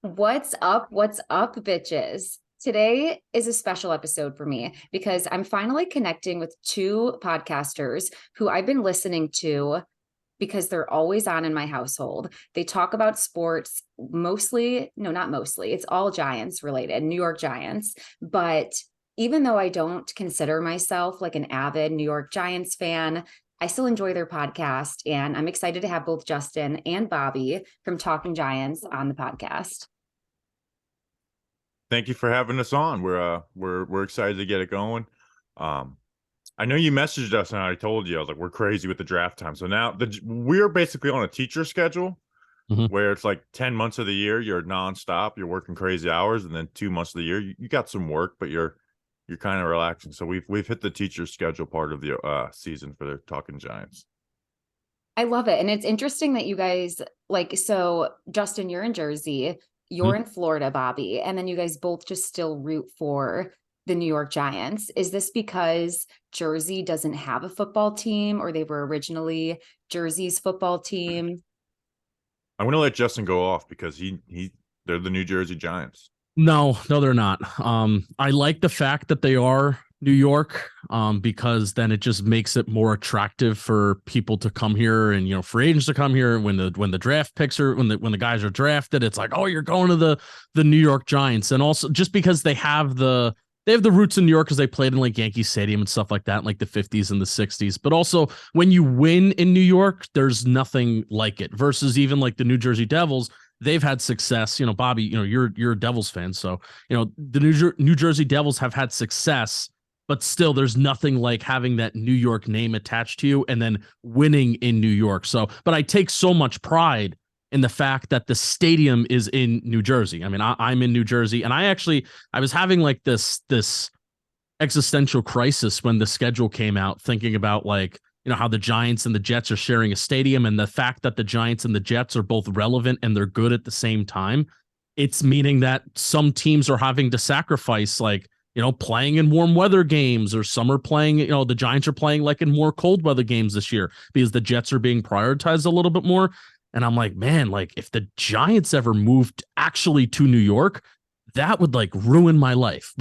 What's up? What's up, bitches? Today is a special episode for me because I'm finally connecting with two podcasters who I've been listening to because they're always on in my household. They talk about sports mostly, no, not mostly, it's all Giants related, New York Giants. But even though I don't consider myself like an avid New York Giants fan, I still enjoy their podcast. And I'm excited to have both Justin and Bobby from Talking Giants on the podcast. Thank you for having us on. We're excited to get it going. I know you messaged us and I told you I was like we're crazy with the draft time. So now we're basically on a teacher schedule where it's like 10 months of the year you're nonstop, you're working crazy hours, and then 2 months of the year you got some work, but you're kind of relaxing. So we've hit the teacher schedule part of the season for the Talking Giants. I love it. And it's interesting that you guys so Justin, you're in Jersey, you're in Florida, Bobby, and then you guys both just still root for the New York Giants. Is this because Jersey doesn't have a football team, or they were originally Jersey's football team? I'm going to let Justin go off because they're the New Jersey Giants. No, they're not. I like the fact that they are New York, because then it just makes it more attractive for people to come here and, free agents to come here when the draft picks are, when the guys are drafted, it's like, oh, you're going to the New York Giants. And also just because they have the roots in New York because they played in like Yankee Stadium and stuff like that in like the 50s and the 60s. But also when you win in New York, there's nothing like it versus even like the New Jersey Devils. They've had success. Bobby, you're a Devils fan. So, the New Jersey Devils have had success, but still there's nothing like having that New York name attached to you and then winning in New York. So, but I take so much pride in the fact that the stadium is in New Jersey. I mean, I'm in New Jersey, and I was having like this existential crisis when the schedule came out, thinking about like, how the Giants and the Jets are sharing a stadium, and the fact that the Giants and the Jets are both relevant and they're good at the same time. It's meaning that some teams are having to sacrifice, like, playing in warm weather games, or some are playing, the Giants are playing like in more cold weather games this year because the Jets are being prioritized a little bit more. And I'm like, man, like if the Giants ever moved actually to New York, that would like ruin my life.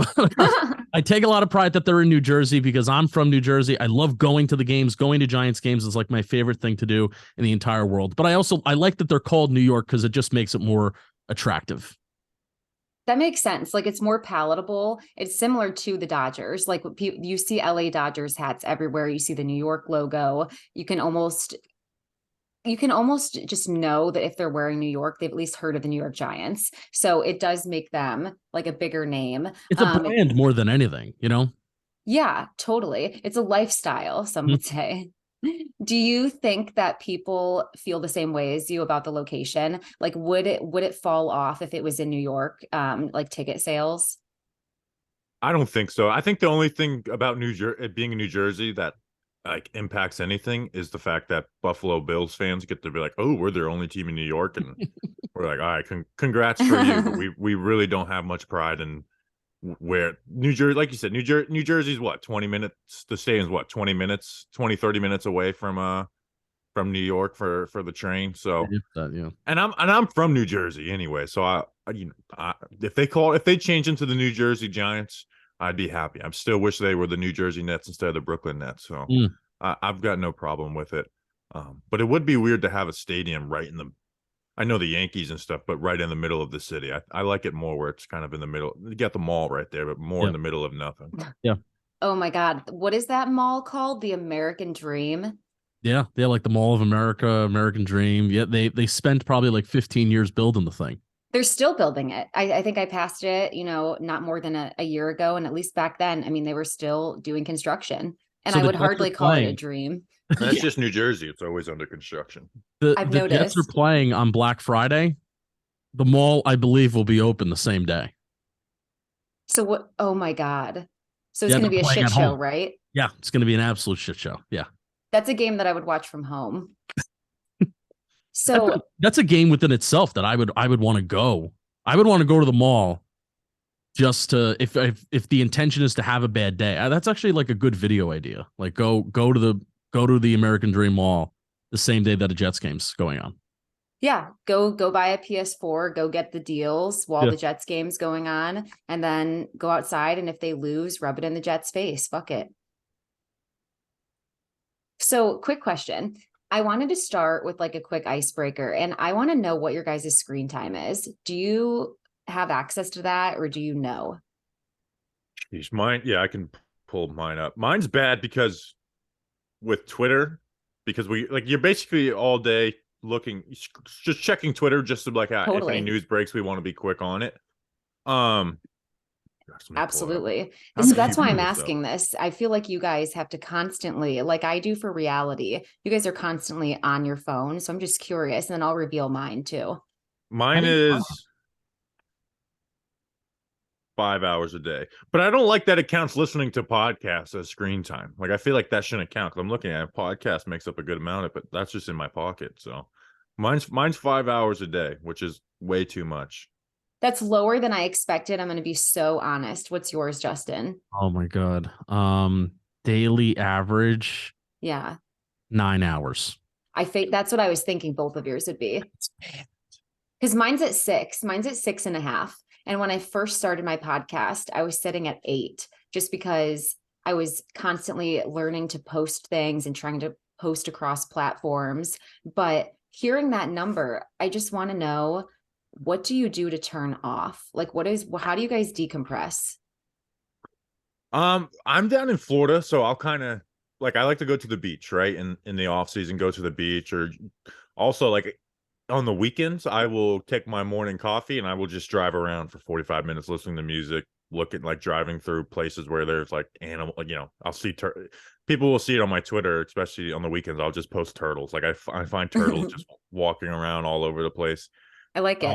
I take a lot of pride that they're in New Jersey because I'm from New Jersey. I love going to the games. Going to Giants games is like my favorite thing to do in the entire world. But I like that they're called New York because it just makes it more attractive. That makes sense. Like it's more palatable. It's similar to the Dodgers. Like you see LA Dodgers hats everywhere. You see the New York logo. You can almost just know that if they're wearing New York, they've at least heard of the New York Giants. So it does make them like a bigger name. It's a brand more than anything, Yeah, totally. It's a lifestyle, some would say. Do you think that people feel the same way as you about the location? Like, would it fall off if it was in New York, like ticket sales? I don't think so. I think the only thing about being in New Jersey that like impacts anything is the fact that Buffalo Bills fans get to be like, oh, we're their only team in New York, and we're like, all right, congrats for you, but we really don't have much pride in where New Jersey, like you said, New Jersey's what, 20 minutes, the stadium's what, 20 minutes, 20 30 minutes away from New York for the train. So yeah. And I'm from New Jersey anyway, so if they change into the New Jersey Giants, I'd be happy. I still wish they were the New Jersey Nets instead of the Brooklyn Nets. So I've got no problem with it. But it would be weird to have a stadium right I know the Yankees and stuff, but right in the middle of the city. I like it more where it's kind of in the middle. You got the mall right there, but more in the middle of nothing. Yeah. Oh my God. What is that mall called? The American Dream? Yeah. Yeah. Like the Mall of America, American Dream. Yeah. They spent probably like 15 years building the thing. They're still building it. I think I passed it, not more than a year ago. And at least back then, I mean, they were still doing construction. And So I would hardly call it a dream. That's just New Jersey. It's always under construction. I've the noticed. Jets are playing on Black Friday. The mall, I believe, will be open the same day. So what? Oh my God. So it's going to be a shit show, right? Yeah, it's going to be an absolute shit show. Yeah. That's a game that I would watch from home. So that's a game within itself that I would want to go. I would want to go to the mall just to if the intention is to have a bad day. That's actually like a good video idea. Like go to the American Dream Mall the same day that a Jets game's going on. Yeah, go buy a PS4, go get the deals while Yeah. the Jets game's going on, and then go outside, and if they lose, rub it in the Jets' face. Fuck it. So, quick question. I wanted to start with like a quick icebreaker, and I want to know what your guys' screen time is. Do you have access to that, or do you know? Jeez, mine, yeah, I can pull mine up. Mine's bad because with Twitter, because you're basically all day looking, just checking Twitter just to like if any Totally. news breaks, we want to be quick on it. Um, let me pull it up. Absolutely. How So do you that's why do I'm this though? asking this. I feel like you guys have to constantly, like I do for reality, you guys are constantly on your phone. So I'm just curious, and then I'll reveal mine too. Mine is 5 hours a day, but I don't like that it counts listening to podcasts as screen time. Like I feel like that shouldn't count because I'm looking at a podcast makes up a good amount of it, but that's just in my pocket. So mine's 5 hours a day, which is way too much. That's lower than I expected. I'm going to be so honest. What's yours, Justin? Oh my God. Daily average Yeah. 9 hours. I think that's what I was thinking both of yours would be. Because mine's at 6. Mine's at 6.5. And when I first started my podcast, I was sitting at 8 just because I was constantly learning to post things and trying to post across platforms. But hearing that number, I just want to know, what do you do to turn off? Like, how do you guys decompress? I'm down in Florida, so I'll kind of like I like to go to the beach, right? In the off season, go to the beach, or also like on the weekends, I will take my morning coffee and I will just drive around for 45 minutes listening to music, looking like driving through places where there's like animal, I'll see people will see it on my Twitter, especially on the weekends. I'll just post turtles. Like I find turtles just walking around all over the place. I like it.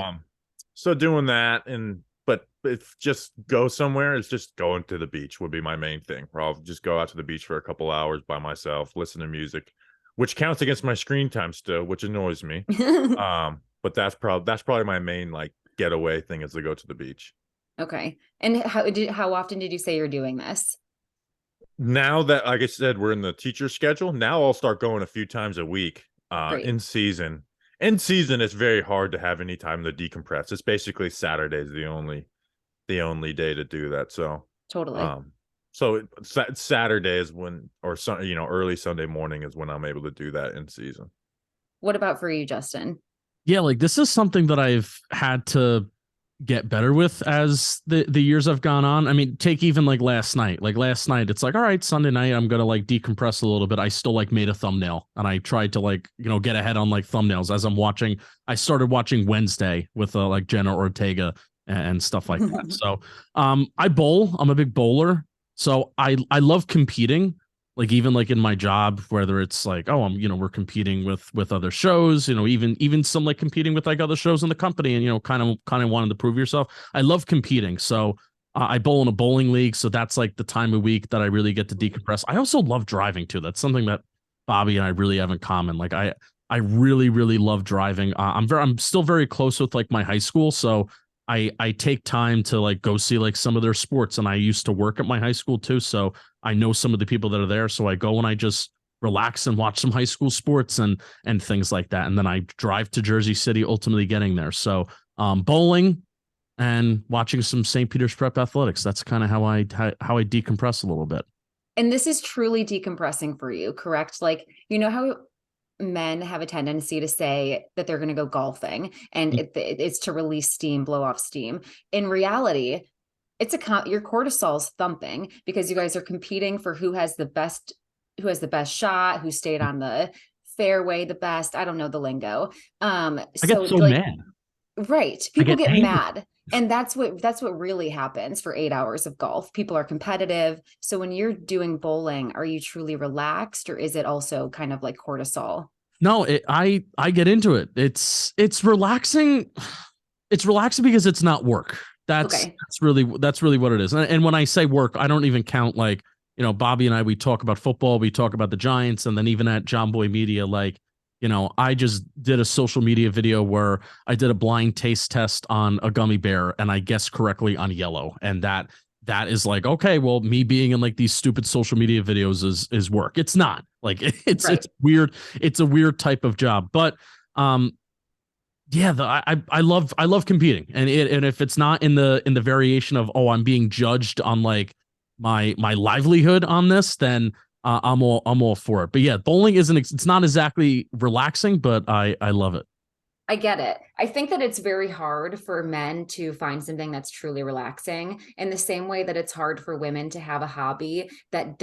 So doing that, and but if just go somewhere, it's just going to the beach would be my main thing. Where I'll just go out to the beach for a couple hours by myself, listen to music, which counts against my screen time still, which annoys me. But that's probably my main like getaway thing is to go to the beach. Okay. And how often did you say you're doing this? Now that, like I said, we're in the teacher schedule, now I'll start going a few times a week. Great. In season. In season, it's very hard to have any time to decompress. It's basically Saturday's the only day to do that. So Totally. Saturday is when, or early Sunday morning is when I'm able to do that in season. What about for you, Justin? Yeah, like this is something that I've had to get better with as the years have gone on. I mean, take even like last night. Like last night, it's like, all right, Sunday night, I'm gonna like decompress a little bit. I still like made a thumbnail and I tried to like, get ahead on like thumbnails as I'm watching. I started watching Wednesday with like Jenna Ortega and stuff like that. So I bowl. I'm a big bowler. So I love competing. Like even like in my job, whether it's like, oh, we're competing with other shows, even some like competing with like other shows in the company, and kind of wanting to prove yourself. I love competing, so I bowl in a bowling league, so that's like the time of week that I really get to decompress. I also love driving too. That's something that Bobby and I really have in common. Like I really really love driving. I'm still very close with like my high school, so I take time to like go see like some of their sports, and I used to work at my high school too, so I know some of the people that are there. So I go and I just relax and watch some high school sports and things like that, and then I drive to Jersey City, ultimately getting there. So bowling and watching some St. Peter's Prep athletics. That's kind of how I decompress a little bit. And this is truly decompressing for you, correct? Like, how men have a tendency to say that they're going to go golfing and it's to release steam, blow off steam. In reality, your cortisol's thumping because you guys are competing for who has the best shot, who stayed on the fairway the best. I don't know the lingo. I get so mad. Right. People get angry. mad. And that's what really happens for 8 hours of golf. People are competitive. So when you're doing bowling, are you truly relaxed, or is it also kind of like cortisol? No, I get into it. It's relaxing. It's relaxing because it's not work. That's really what it is. And when I say work, I don't even count like, Bobby and I, we talk about football, we talk about the Giants, and then even at Jomboy Media, like, I just did a social media video where I did a blind taste test on a gummy bear and I guessed correctly on yellow. And that is like, okay, well, me being in like these stupid social media videos is work. It's not like it's weird. It's a weird type of job, but Yeah, I love competing, and if it's not in the variation of, oh, I'm being judged on like my livelihood on this, then I'm all for it. But yeah, bowling isn't, it's not exactly relaxing, but I love it. I get it. I think that it's very hard for men to find something that's truly relaxing in the same way that it's hard for women to have a hobby that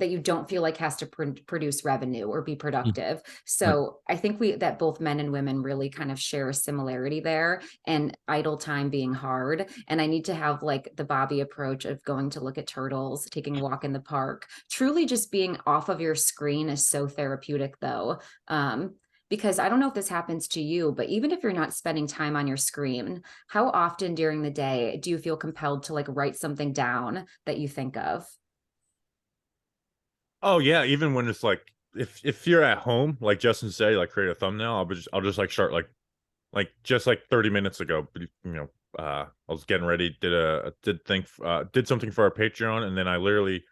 you don't feel like has to produce revenue or be Mm, productive. right. So I think that both men and women really kind of share a similarity there, and idle time being hard. And I need to have like the Bobby approach of going to look at turtles, taking a walk in the park. Truly just being off of your screen is so therapeutic though. Because I don't know if this happens to you, but even if you're not spending time on your screen, how often during the day do you feel compelled to like write something down that you think of? Oh yeah, even when it's like if you're at home, like Justin said, like create a thumbnail, I'll just like start like just like 30 minutes ago, I was getting ready, did something for our Patreon, and then I literally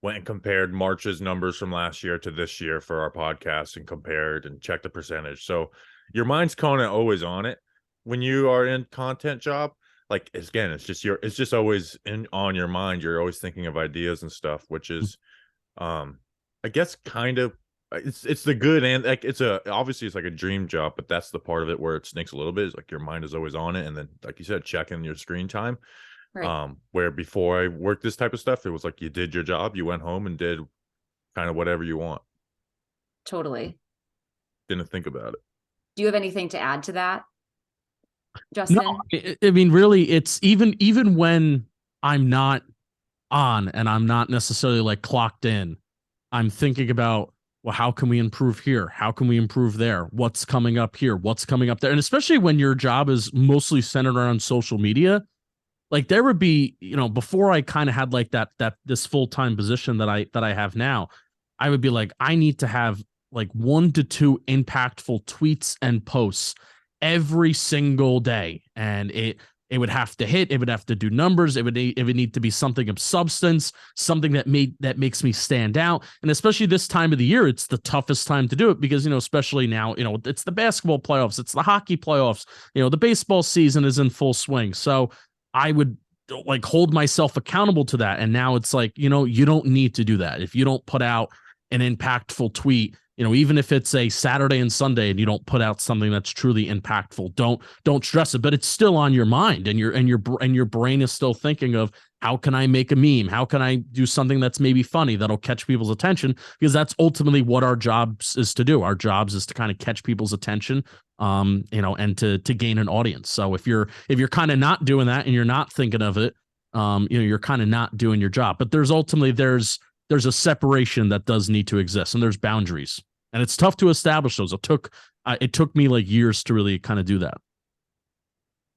went and compared March's numbers from last year to this year for our podcast and compared and checked the percentage. So your mind's kind of always on it when you are in content job. Like again, it's just always in on your mind. You're always thinking of ideas and stuff, which is um I guess kind of it's the good, and like it's a obviously it's like a dream job, but that's the part of it where it stinks a little bit, is like your mind is always on it, and then like you said, checking your screen time. Right. Where before I worked this type of stuff, it was like you did your job, you went home and did kind of whatever you want. Totally. Didn't think about it. Do you have anything to add to that, No, Justin? I mean, really, it's even when I'm not on and I'm not necessarily like clocked in, I'm thinking about, well, how can we improve here? How can we improve there? What's coming up here? What's coming up there? And especially when your job is mostly centered around social media, like there would be, before I kind of had like this full-time position that I have now, I would be like, I need to have like 1 to 2 impactful tweets and posts every single day. And it would have to hit, it would have to do numbers, it would need to be something of substance, something that makes me stand out. And especially this time of the year, it's the toughest time to do it because, especially now, it's the basketball playoffs, it's the hockey playoffs, the baseball season is in full swing. So I would like hold myself accountable to that. And now it's like, you don't need to do that. If you don't put out an impactful tweet, even if it's a Saturday and Sunday and you don't put out something that's truly impactful, don't stress it, but it's still on your mind, and your brain is still thinking of, how can I make a meme? How can I do something that's maybe funny that'll catch people's attention? Because that's ultimately what our jobs is to do. Our jobs is to kind of catch people's attention, and to gain an audience. So if you're kind of not doing that and you're not thinking of it, you're kind of not doing your job. But there's a separation that does need to exist, and there's boundaries, and it's tough to establish those. It took me like years to really kind of do that.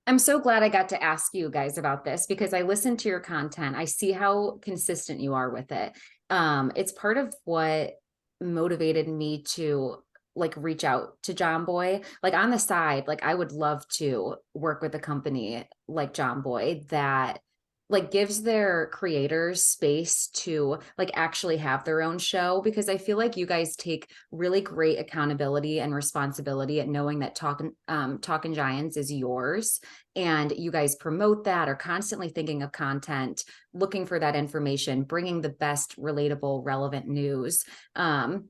I'm so glad I got to ask you guys about this because I listen to your content. I see how consistent you are with it. It's part of what motivated me to like reach out to Jomboy. Like on the side, like I would love to work with a company like Jomboy that like gives their creators space to like actually have their own show, because I feel like you guys take really great accountability and responsibility at knowing that Talkin' Giants is yours, and you guys promote that, are constantly thinking of content, looking for that information, bringing the best relatable relevant news. And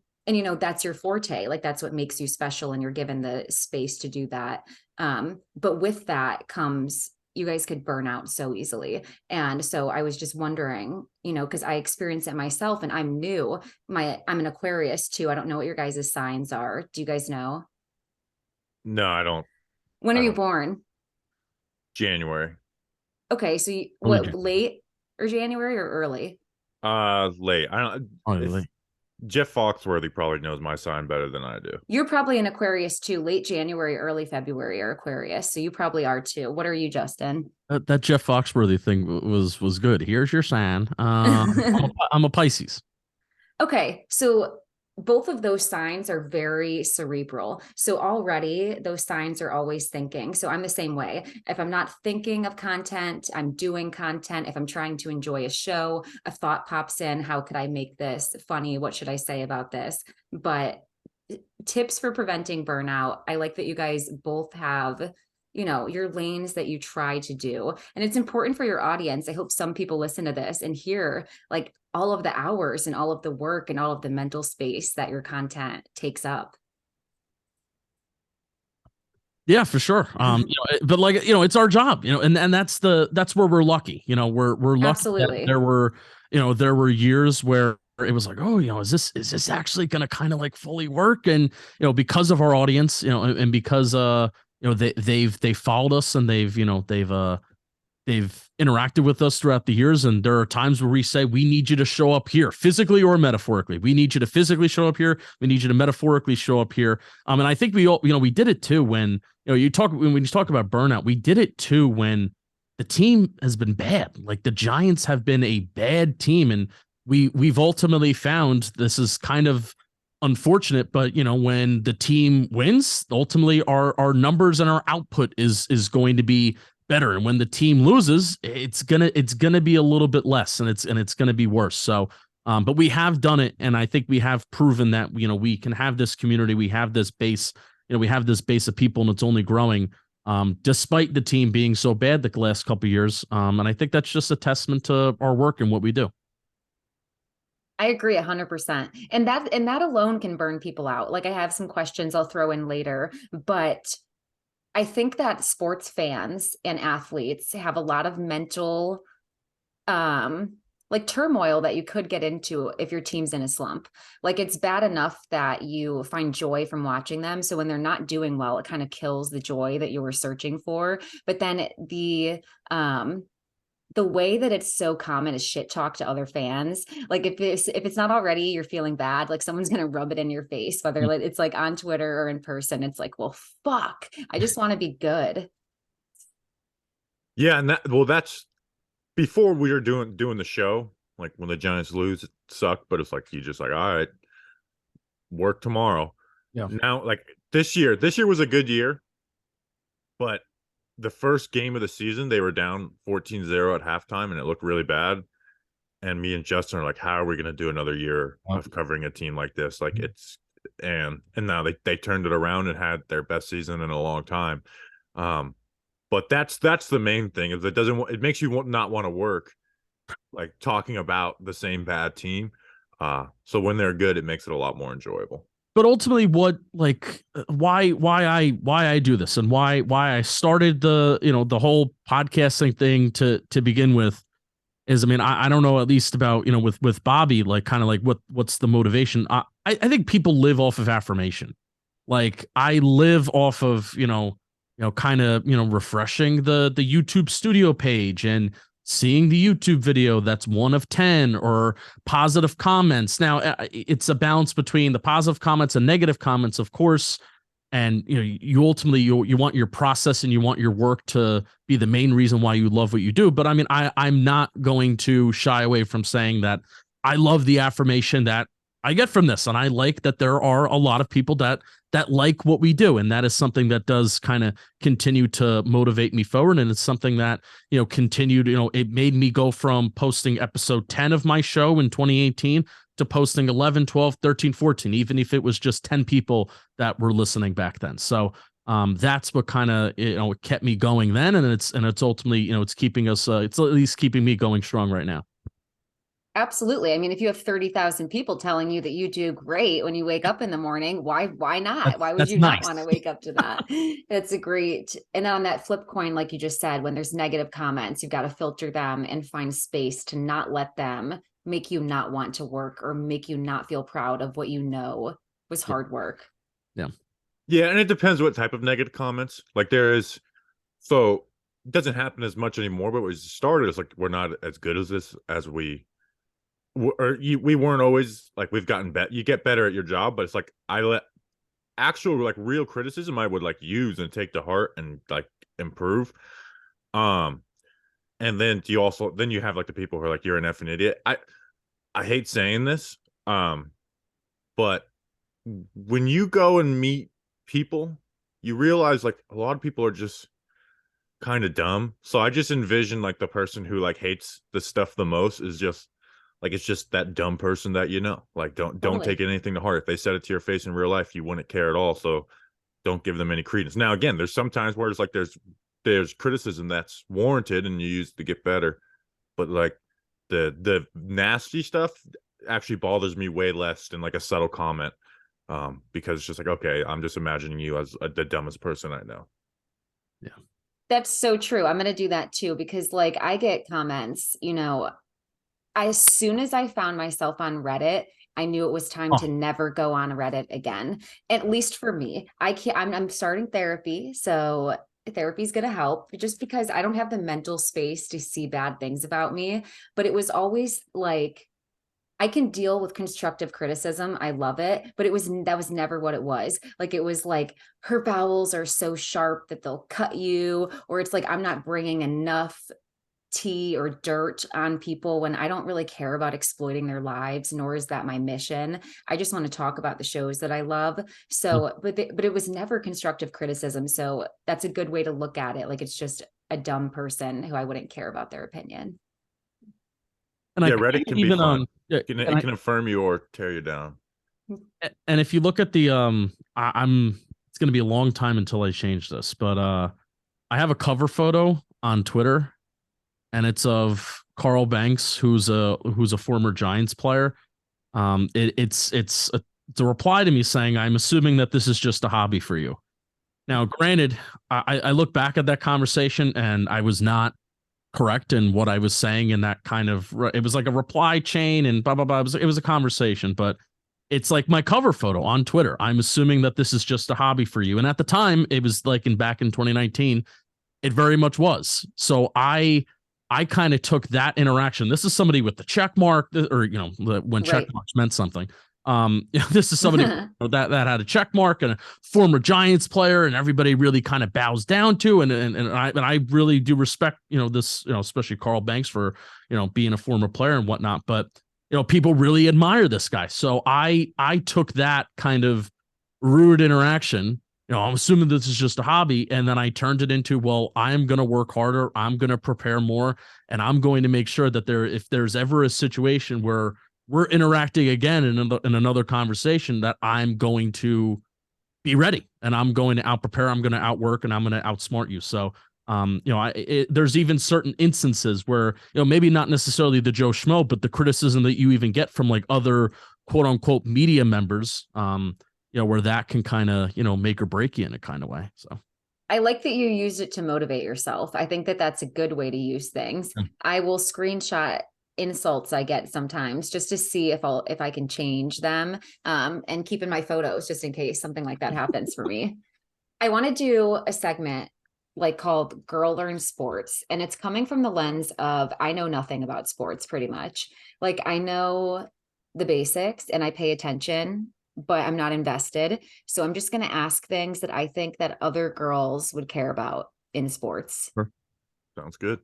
that's your forte, like that's what makes you special, and you're given the space to do that. But with that comes, you guys could burn out so easily. And so I was just wondering, because I experienced it myself and I'm new. I'm an Aquarius too. I don't know what your guys' signs are. Do you guys know? No, I don't. When are I you don't. born? January. Okay, so Only what, late or January or early? Late. I don't. If really. Jeff Foxworthy probably knows my sign better than I do. You're probably an Aquarius too. Late January, early February are Aquarius. So you probably are too. What are you, Justin? That Jeff Foxworthy thing was good. Here's your sign. I'm a Pisces. Okay, so both of those signs are very cerebral. So already those signs are always thinking. So I'm the same way. If I'm not thinking of content, I'm doing content. If I'm trying to enjoy a show, a thought pops in. How could I make this funny? What should I say about this? But tips for preventing burnout. I like that you guys both have, your lanes that you try to do. And it's important for your audience. I hope some people listen to this and hear like all of the hours and all of the work and all of the mental space that your content takes up. Yeah, for sure. But like, it's our job, and that's where we're lucky. We're lucky that Absolutely. there were years where it was like, oh, is this actually going to kind of like fully work? And because of our audience, and because they've followed us, and they've interacted with us throughout the years, and there are times where we say, we need you to show up here physically or metaphorically. We need you to physically show up here. We need you to metaphorically show up here. And I think we all, we did it too when when you talk about burnout. We did it too when the team has been bad. Like the Giants have been a bad team, and we've ultimately found, this is kind of unfortunate, but when the team wins, ultimately our numbers and our output is going to be better, and when the team loses, it's gonna be a little bit less, and it's gonna be worse. So but we have done it, and I think we have proven that we can have this community, we have this base, we have this base of people, and it's only growing, despite the team being so bad the last couple of years. And I think that's just a testament to our work and what we do. I agree 100%. And that alone can burn people out. Like I have some questions I'll throw in later, but I think that sports fans and athletes have a lot of mental like turmoil that you could get into if your team's in a slump. Like it's bad enough that you find joy from watching them. So when they're not doing well, it kind of kills the joy that you were searching for. But then the way that it's so common is shit talk to other fans. Like if it's not already, you're feeling bad, like someone's going to rub it in your face, whether it's like on Twitter or in person. It's like, well, fuck, I just want to be good. Yeah, and that's before we were doing the show. Like when the Giants lose, it sucked, but it's like you just like, all right, work tomorrow. Yeah. Now, like this year was a good year, but the first game of the season, they were down 14-0 at halftime, and it looked really bad. And me and Justin are like, how are we going to do another year of covering a team like this? Like and now they turned it around and had their best season in a long time. But that's the main thing, is it makes you not want to work, like talking about the same bad team. So when they're good, it makes it a lot more enjoyable. But ultimately, why I do this, and why I started the whole podcasting thing to begin with, is, I mean, I don't know, at least about, with Bobby, like kind of like what's the motivation. I think people live off of affirmation. Like I live off of, kind of, refreshing the YouTube studio page and seeing the YouTube video that's 1 of 10, or positive comments. Now it's a balance between the positive comments and negative comments, of course. And you ultimately you want your process and you want your work to be the main reason why you love what you do. But I mean, I'm not going to shy away from saying that I love the affirmation that I get from this, and I like that there are a lot of people that like what we do, and that is something that does kind of continue to motivate me forward. And it's something that continued. It made me go from posting episode 10 of my show in 2018 to posting 11, 12, 13, 14, even if it was just 10 people that were listening back then. So that's what kind of kept me going then, and it's ultimately it's keeping us it's at least keeping me going strong right now. Absolutely. I mean, if you have 30,000 people telling you that you do great when you wake up in the morning, why not? Why would you not want to wake up to that? That's a great. And then on that flip coin, like you just said, when there's negative comments, you've got to filter them and find space to not let them make you not want to work or make you not feel proud of what was hard work. Yeah. Yeah, and it depends what type of negative comments. Like there is, so it doesn't happen as much anymore, but we started as like, we're not as good as this as we weren't always, like we've gotten better. You get better at your job, but it's like I let actual like real criticism I would like use and take to heart and like improve. And then you have like the people who are like, you're an effing idiot. I hate saying this, but when you go and meet people, you realize like a lot of people are just kind of dumb. So I just envision like the person who like hates the stuff the most is just like it's just that dumb person that like don't Totally. take anything to heart. If they said it to your face in real life, you wouldn't care at all. So don't give them any credence. Now again, there's sometimes where it's like there's criticism that's warranted and you use to get better, but like the nasty stuff actually bothers me way less than like a subtle comment, because it's just like, okay, I'm just imagining you as the dumbest person I know. Yeah, that's so true. I'm gonna do that too, because like I get comments, as soon as I found myself on Reddit, I knew it was time to never go on Reddit again. At least for me. I'm starting therapy, so therapy's going to help, just because I don't have the mental space to see bad things about me. But it was always like, I can deal with constructive criticism. I love it, but that was never what it was. Like, it was like, her vowels are so sharp that they'll cut you, or it's like, I'm not bringing enough tea or dirt on people, when I don't really care about exploiting their lives, nor is that my mission. I just want to talk about the shows that I love. So, but it was never constructive criticism. So that's a good way to look at it. Like, it's just a dumb person who I wouldn't care about their opinion. And yeah, Reddit can even be fun. It can affirm you or tear you down. And if you look at the it's going to be a long time until I change this, but I have a cover photo on Twitter, and it's of Carl Banks, who's a former Giants player. It's a reply to me saying, "I'm assuming that this is just a hobby for you." Now, granted, I look back at that conversation and I was not correct in what I was saying in that kind of. It was like a reply chain and blah blah blah. It was a conversation, but it's like my cover photo on Twitter. I'm assuming that this is just a hobby for you, and at the time, it was like back in 2019, it very much was. So I kind of took that interaction. This is somebody with the check mark, or when check marks meant something. This is somebody that had a check mark and a former Giants player, and everybody really kind of bows down to. And I really do respect this, especially Carl Banks for being a former player and whatnot. But people really admire this guy. So I took that kind of rude interaction. I'm assuming this is just a hobby. And then I turned it into, well, I'm going to work harder. I'm going to prepare more. And I'm going to make sure that if there's ever a situation where we're interacting again in another conversation, that I'm going to be ready and I'm going to out-prepare. I'm going to outwork and I'm going to outsmart you. So, there's even certain instances where, maybe not necessarily the Joe Schmo, but the criticism that you even get from like other quote unquote media members, where that can kind of, make or break you in a kind of way. So I like that you used it to motivate yourself. I think that that's a good way to use things. I will screenshot insults I get sometimes just to see if I can change them, and keep in my photos just in case something like that happens for me. I want to do a segment like called Girl Learn Sports, and it's coming from the lens of, I know nothing about sports pretty much. Like, I know the basics and I pay attention, but I'm not invested. So I'm just going to ask things that I think that other girls would care about in sports. Sure. Sounds good.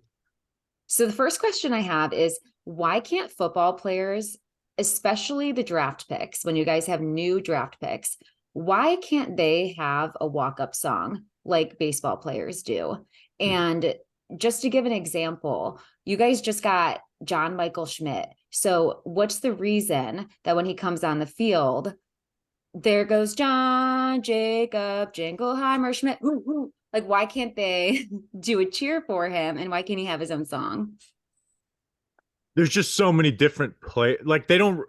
So the first question I have is, why can't football players, especially the draft picks, when you guys have new draft picks, why can't they have a walk-up song like baseball players do? And just to give an example, you guys just got John Michael Schmidt. So what's the reason that when he comes on the field, there goes John Jacob Jingleheimer Schmidt? Woo, woo. Like, why can't they do a cheer for him? And why can't he have his own song? There's just so many different like they don't.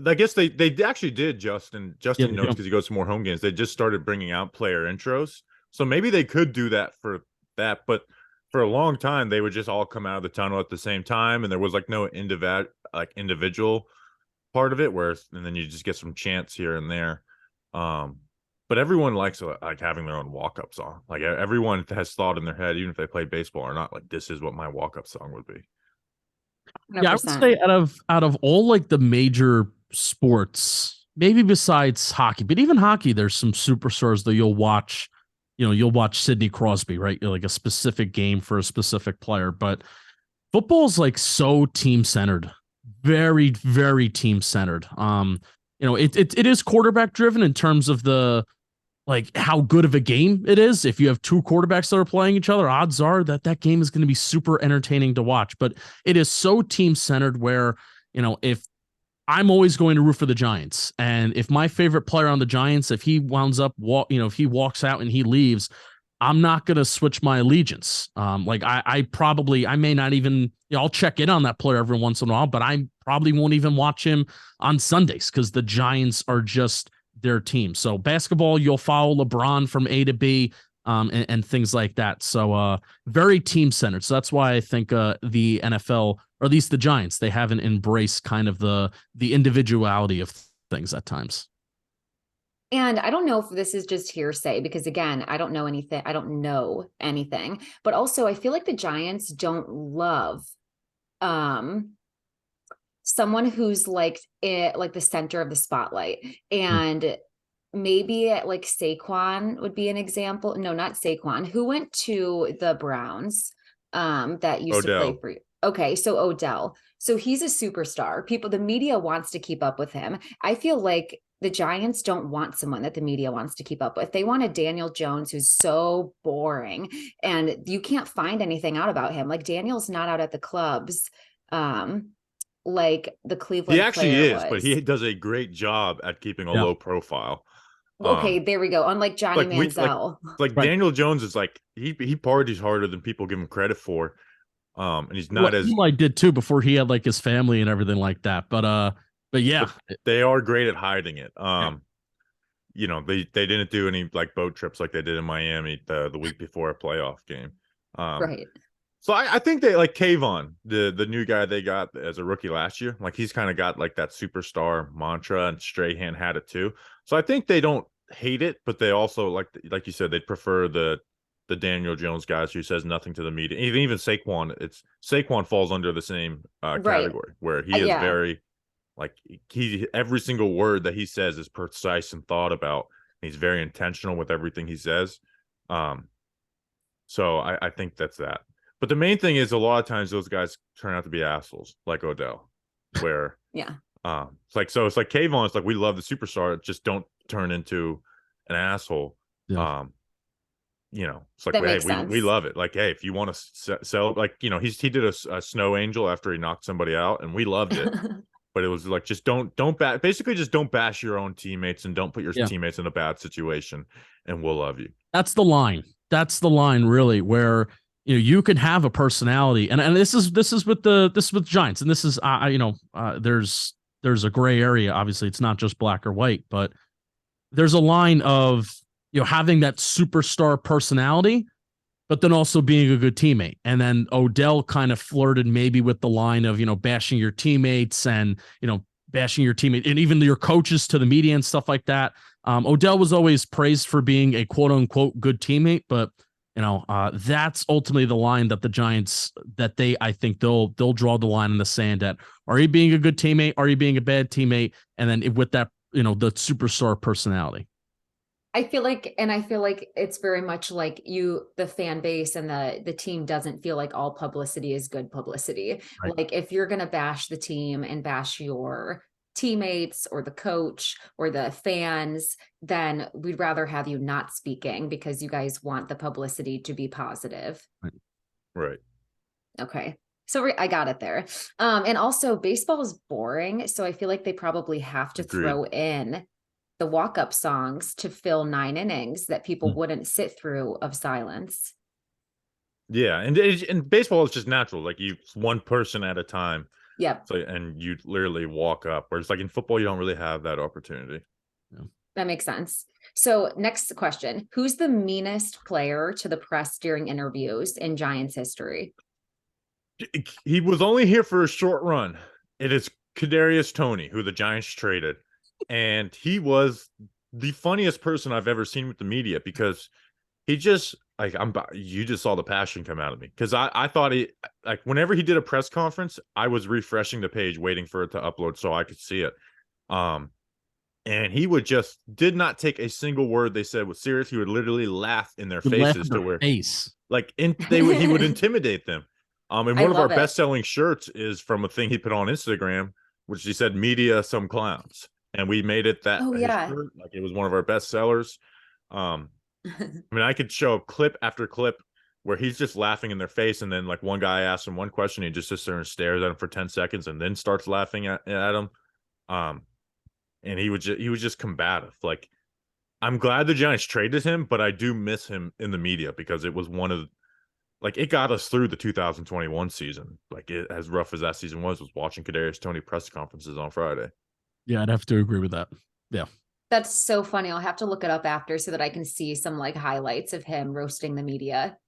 I guess they actually did. Justin knows because he goes to more home games. They just started bringing out player intros, so maybe they could do that for that. But for a long time, they would just all come out of the tunnel at the same time, and there was like no individual part of it. And then you just get some chants here and there. But everyone likes like having their own walk-up song. Like, everyone has thought in their head, even if they play baseball or not, like, this is what my walk-up song would be. 100%. Yeah, I would say out of all like the major sports, maybe besides hockey, but even hockey, there's some superstars that you'll watch. You'll watch Sidney Crosby, right? Like a specific game for a specific player. But football's like so team centered, very, very team centered. It is quarterback driven in terms of the like how good of a game it is. If you have two quarterbacks that are playing each other, odds are that game is going to be super entertaining to watch. But it is so team centered where if I'm always going to root for the Giants, and if my favorite player on the Giants, if he wounds up, if he walks out and he leaves, I'm not going to switch my allegiance. Like I may not even, I'll check in on that player every once in a while, but I probably won't even watch him on Sundays because the Giants are just their team. So basketball, you'll follow LeBron from A to B, and things like that. So very team centered. So that's why I think the NFL, or at least the Giants, they haven't embraced kind of the individuality of things at times. And I don't know if this is just hearsay because again, I don't know anything. I don't know anything. But also I feel like the Giants don't love someone who's like the center of the spotlight. And maybe like Saquon would be an example. No, not Saquon. Who went to the Browns that used to play for you? Okay, so Odell. So he's a superstar. The media wants to keep up with him. I feel like the Giants don't want someone that the media wants to keep up with. They want a Daniel Jones who's so boring and you can't find anything out about him. Like Daniel's not out at the clubs. Like the Cleveland he actually player is, but he does a great job at keeping a low profile. Okay, there we go. Unlike Johnny Manziel. Like right. Daniel Jones is like he parties harder than people give him credit for. And he's not as Eli did too before he had like his family and everything like that. But yeah, they are great at hiding it. Yeah. They didn't do any like boat trips like they did in Miami the week before a playoff game. Right. So I think they like Kayvon, the new guy they got as a rookie last year. Like he's kind of got like that superstar mantra, and Strahan had it too. So I think they don't hate it, but they also like you said, they prefer the Daniel Jones guys who says nothing to the media. Even Saquon falls under the same category where he is very like every single word that he says is precise and thought about. He's very intentional with everything he says. So I think that's that. But the main thing is a lot of times those guys turn out to be assholes, like Odell, where it's like Kayvon. It's like we love the superstar, just don't turn into an asshole. Yeah. It's like we love it. Like, hey, if you want to sell, like he did a snow angel after he knocked somebody out, and we loved it. But it was like just don't basically just don't bash your own teammates and don't put your teammates in a bad situation, and we'll love you. That's the line. That's the line, really, where you can have a personality, and this is with Giants, and this is there's a gray area. Obviously, it's not just black or white, but there's a line of having that superstar personality, but then also being a good teammate. And then Odell kind of flirted maybe with the line of bashing your teammates and bashing your teammate and even your coaches to the media and stuff like that. Odell was always praised for being a quote unquote good teammate, but that's ultimately the line that the Giants, I think they'll draw the line in the sand at. Are you being a good teammate? Are you being a bad teammate? And then with that, the superstar personality. I feel like it's very much like the fan base and the team doesn't feel like all publicity is good publicity. Right. Like if you're going to bash the team and bash your teammates or the coach or the fans, then we'd rather have you not speaking because you guys want the publicity to be positive. Right. Okay. So I got it there. And also baseball is boring. So I feel like they probably have to throw in the walk-up songs to fill 9 innings that people wouldn't sit through of silence. Yeah. And baseball is just natural. Like one person at a time. Yep. So, and you literally walk up, whereas like in football, you don't really have that opportunity. Yeah. That makes sense. So next question, who's the meanest player to the press during interviews in Giants history? He was only here for a short run. It is Kadarius Toney, who the Giants traded. And he was the funniest person I've ever seen with the media because he just you just saw the passion come out of me because I thought whenever he did a press conference, I was refreshing the page waiting for it to upload so I could see it. And he did not take a single word they said was serious. He would literally laugh in their faces to where he would intimidate them. And one of our best-selling shirts is from a thing he put on Instagram, which he said, "Media, some clowns." And we made it that shirt. Like it was one of our best sellers. I mean, I could show clip after clip where he's just laughing in their face, and then like one guy asks him one question, he just sits there and stares at him for 10 seconds and then starts laughing at him. And he was just combative. Like, I'm glad the Giants traded him, but I do miss him in the media because it was one of like it got us through the 2021 season. Like, it, as rough as that season was watching Kadarius Toney press conferences on Friday. Yeah, I'd have to agree with that. Yeah. That's so funny. I'll have to look it up after so that I can see some like highlights of him roasting the media.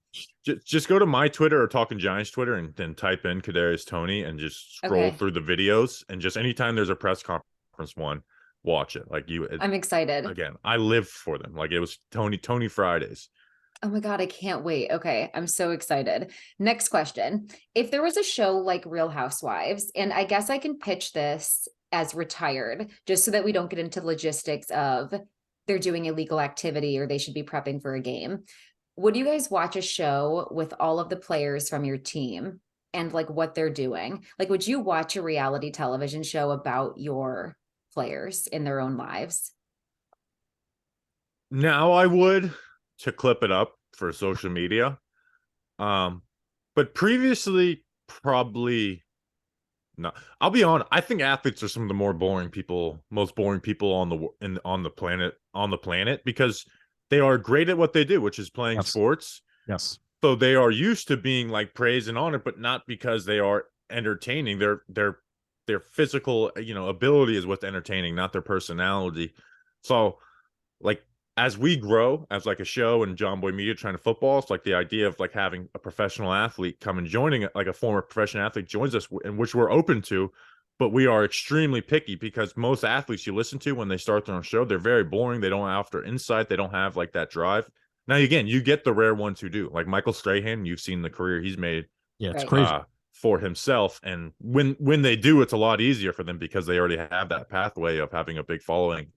Just go to my Twitter or Talking Giants Twitter and then type in Kadarius Toney and just scroll Okay. through the videos, and just anytime there's a press conference one, watch it. Like I'm excited. Again, I live for them. Like, it was Tony Fridays. Oh my God, I can't wait. Okay, I'm so excited. Next question. If there was a show like Real Housewives, and I guess I can pitch this as retired, just so that we don't get into logistics of they're doing illegal activity or they should be prepping for a game. Would you guys watch a show with all of the players from your team and like what they're doing? Like, would you watch a reality television show about your players in their own lives? Now I would, to clip it up for social media. But previously, probably not. I'll be honest, I think athletes are some of the most boring people on the planet because they are great at what they do, which is playing sports. Yes. So they are used to being like praised and honored, but not because they are entertaining. Their physical, ability is what's entertaining, not their personality. So, like, as we grow as like a show and Jomboy Media trying to football, it's like the idea of like having a professional athlete come and joining, like a former professional athlete joins us, in which we're open to, but we are extremely picky because most athletes you listen to when they start their own show, they're very boring. They don't offer insight. They don't have like that drive. Now, again, you get the rare ones who do, like Michael Strahan. You've seen the career he's made. Yeah, it's crazy. For himself, and when they do, it's a lot easier for them because they already have that pathway of having a big following.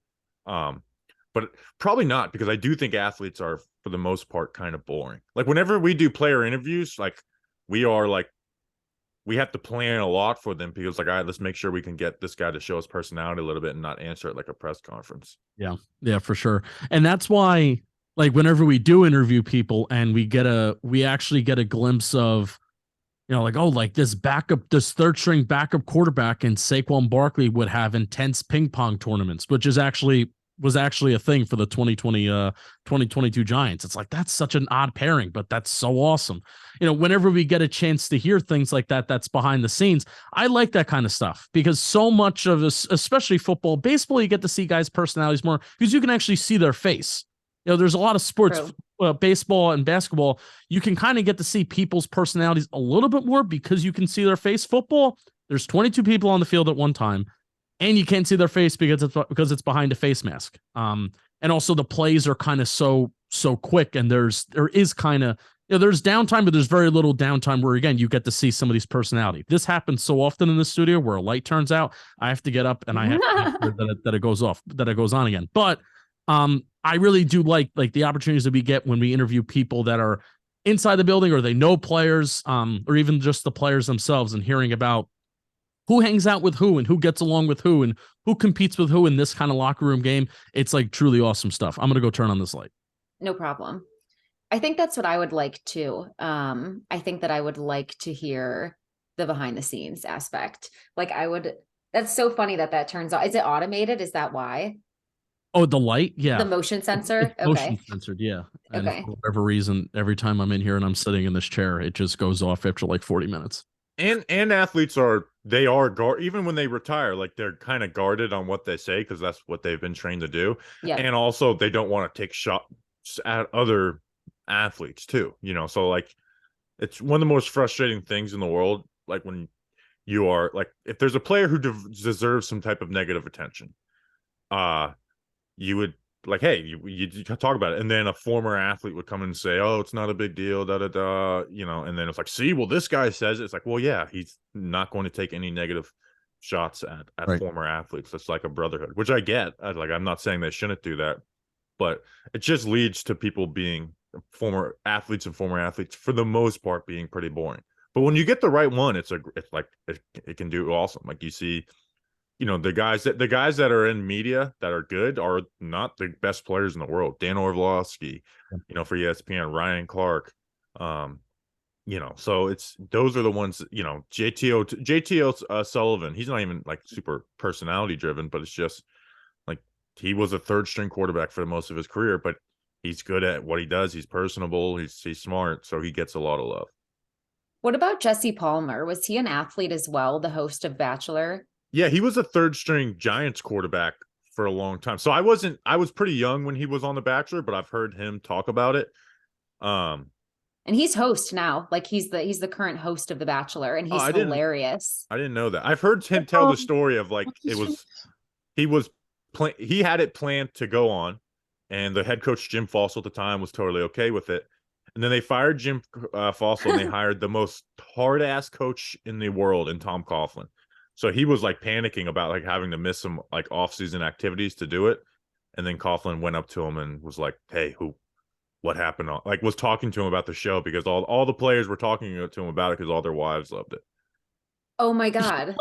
But probably not, because I do think athletes are, for the most part, kind of boring. Like, whenever we do player interviews, like, we have to plan a lot for them because, like, all right, let's make sure we can get this guy to show his personality a little bit and not answer it like a press conference. Yeah, for sure. And that's why, like, whenever we do interview people and we actually get a glimpse of, like, oh, like this third string backup quarterback and Saquon Barkley would have intense ping pong tournaments, which was actually a thing for the 2022 Giants. It's like, that's such an odd pairing, but that's so awesome. Whenever we get a chance to hear things like that, that's behind the scenes. I like that kind of stuff because so much of this, especially football, baseball, you get to see guys' personalities more because you can actually see their face. There's a lot of sports, baseball and basketball, you can kind of get to see people's personalities a little bit more because you can see their face. Football, there's 22 people on the field at one time, and you can't see their face because it's behind a face mask. And also the plays are kind of so quick, and there is kind of, there's downtime, but there's very little downtime where, again, you get to see somebody's personality. This happens so often in the studio where a light turns out, I have to get up and I have to make sure that it goes off, that it goes on again. But I really do like the opportunities that we get when we interview people that are inside the building, or they know players, or even just the players themselves, and hearing about who hangs out with who and who gets along with who and who competes with who in this kind of locker room game. It's like truly awesome stuff. I'm going to go turn on this light. No problem. I think that's what I would like to. I think that I would like to hear the behind the scenes aspect. Like, that's so funny that turns out. Is it automated? Is that why? Oh, the light? Yeah. The motion sensor? It's motion censored, yeah. And Okay. for whatever reason, every time I'm in here and I'm sitting in this chair, it just goes off after like 40 minutes. And athletes even when they retire, like, they're kind of guarded on what they say because that's what they've been trained to do. Yeah. And also they don't want to take shots at other athletes too, so like, it's one of the most frustrating things in the world. Like, when you are like, if there's a player who deserves some type of negative attention, you would like, hey, you talk about it, and then a former athlete would come and say, oh, it's not a big deal, and then it's like, see, well, this guy says it. It's like, well, yeah, he's not going to take any negative shots at Right. former athletes. That's like a brotherhood, which I get. I'm not saying they shouldn't do that, but it just leads to people being former athletes for the most part being pretty boring. But when you get the right one, it's like it can do awesome. Like, you see, the guys that are in media that are good are not the best players in the world. Dan Orlovsky, for ESPN, Ryan Clark, So those are the ones, JTO Sullivan. He's not even like super personality driven, but it's just like he was a third string quarterback for most of his career, but he's good at what he does. He's personable. He's smart, so he gets a lot of love. What about Jesse Palmer? Was he an athlete as well, the host of Bachelor? Yeah, he was a third string Giants quarterback for a long time. So I was pretty young when he was on The Bachelor, but I've heard him talk about it. And he's host now. Like he's the current host of The Bachelor, and he's hilarious. I didn't know that. I've heard him tell the story of like he had it planned to go on, and the head coach Jim Fossil at the time was totally okay with it. And then they fired Jim Fossil and they hired the most hard ass coach in the world in Tom Coughlin. So he was like panicking about like having to miss some like off-season activities to do it. And then Coughlin went up to him and was like, "Hey, what happened?" Like was talking to him about the show because all the players were talking to him about it because all their wives loved it. Oh my God.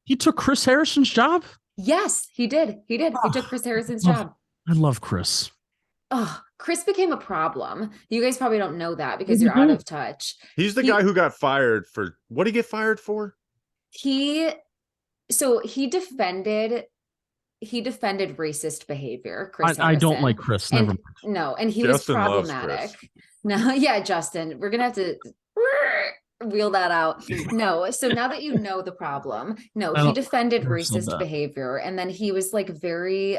He took Chris Harrison's job? Yes, he did. He took Chris Harrison's job. I love Chris. Oh, Chris became a problem. You guys probably don't know that because you're out of touch. He's the guy who got fired for what did he get fired for? He defended racist behavior. Chris I don't like Chris. Never mind. No, and he Justin was problematic. No, yeah, Justin, we're gonna have to wheel that out. No, so now that you know the problem, no, he defended racist behavior, and then he was like very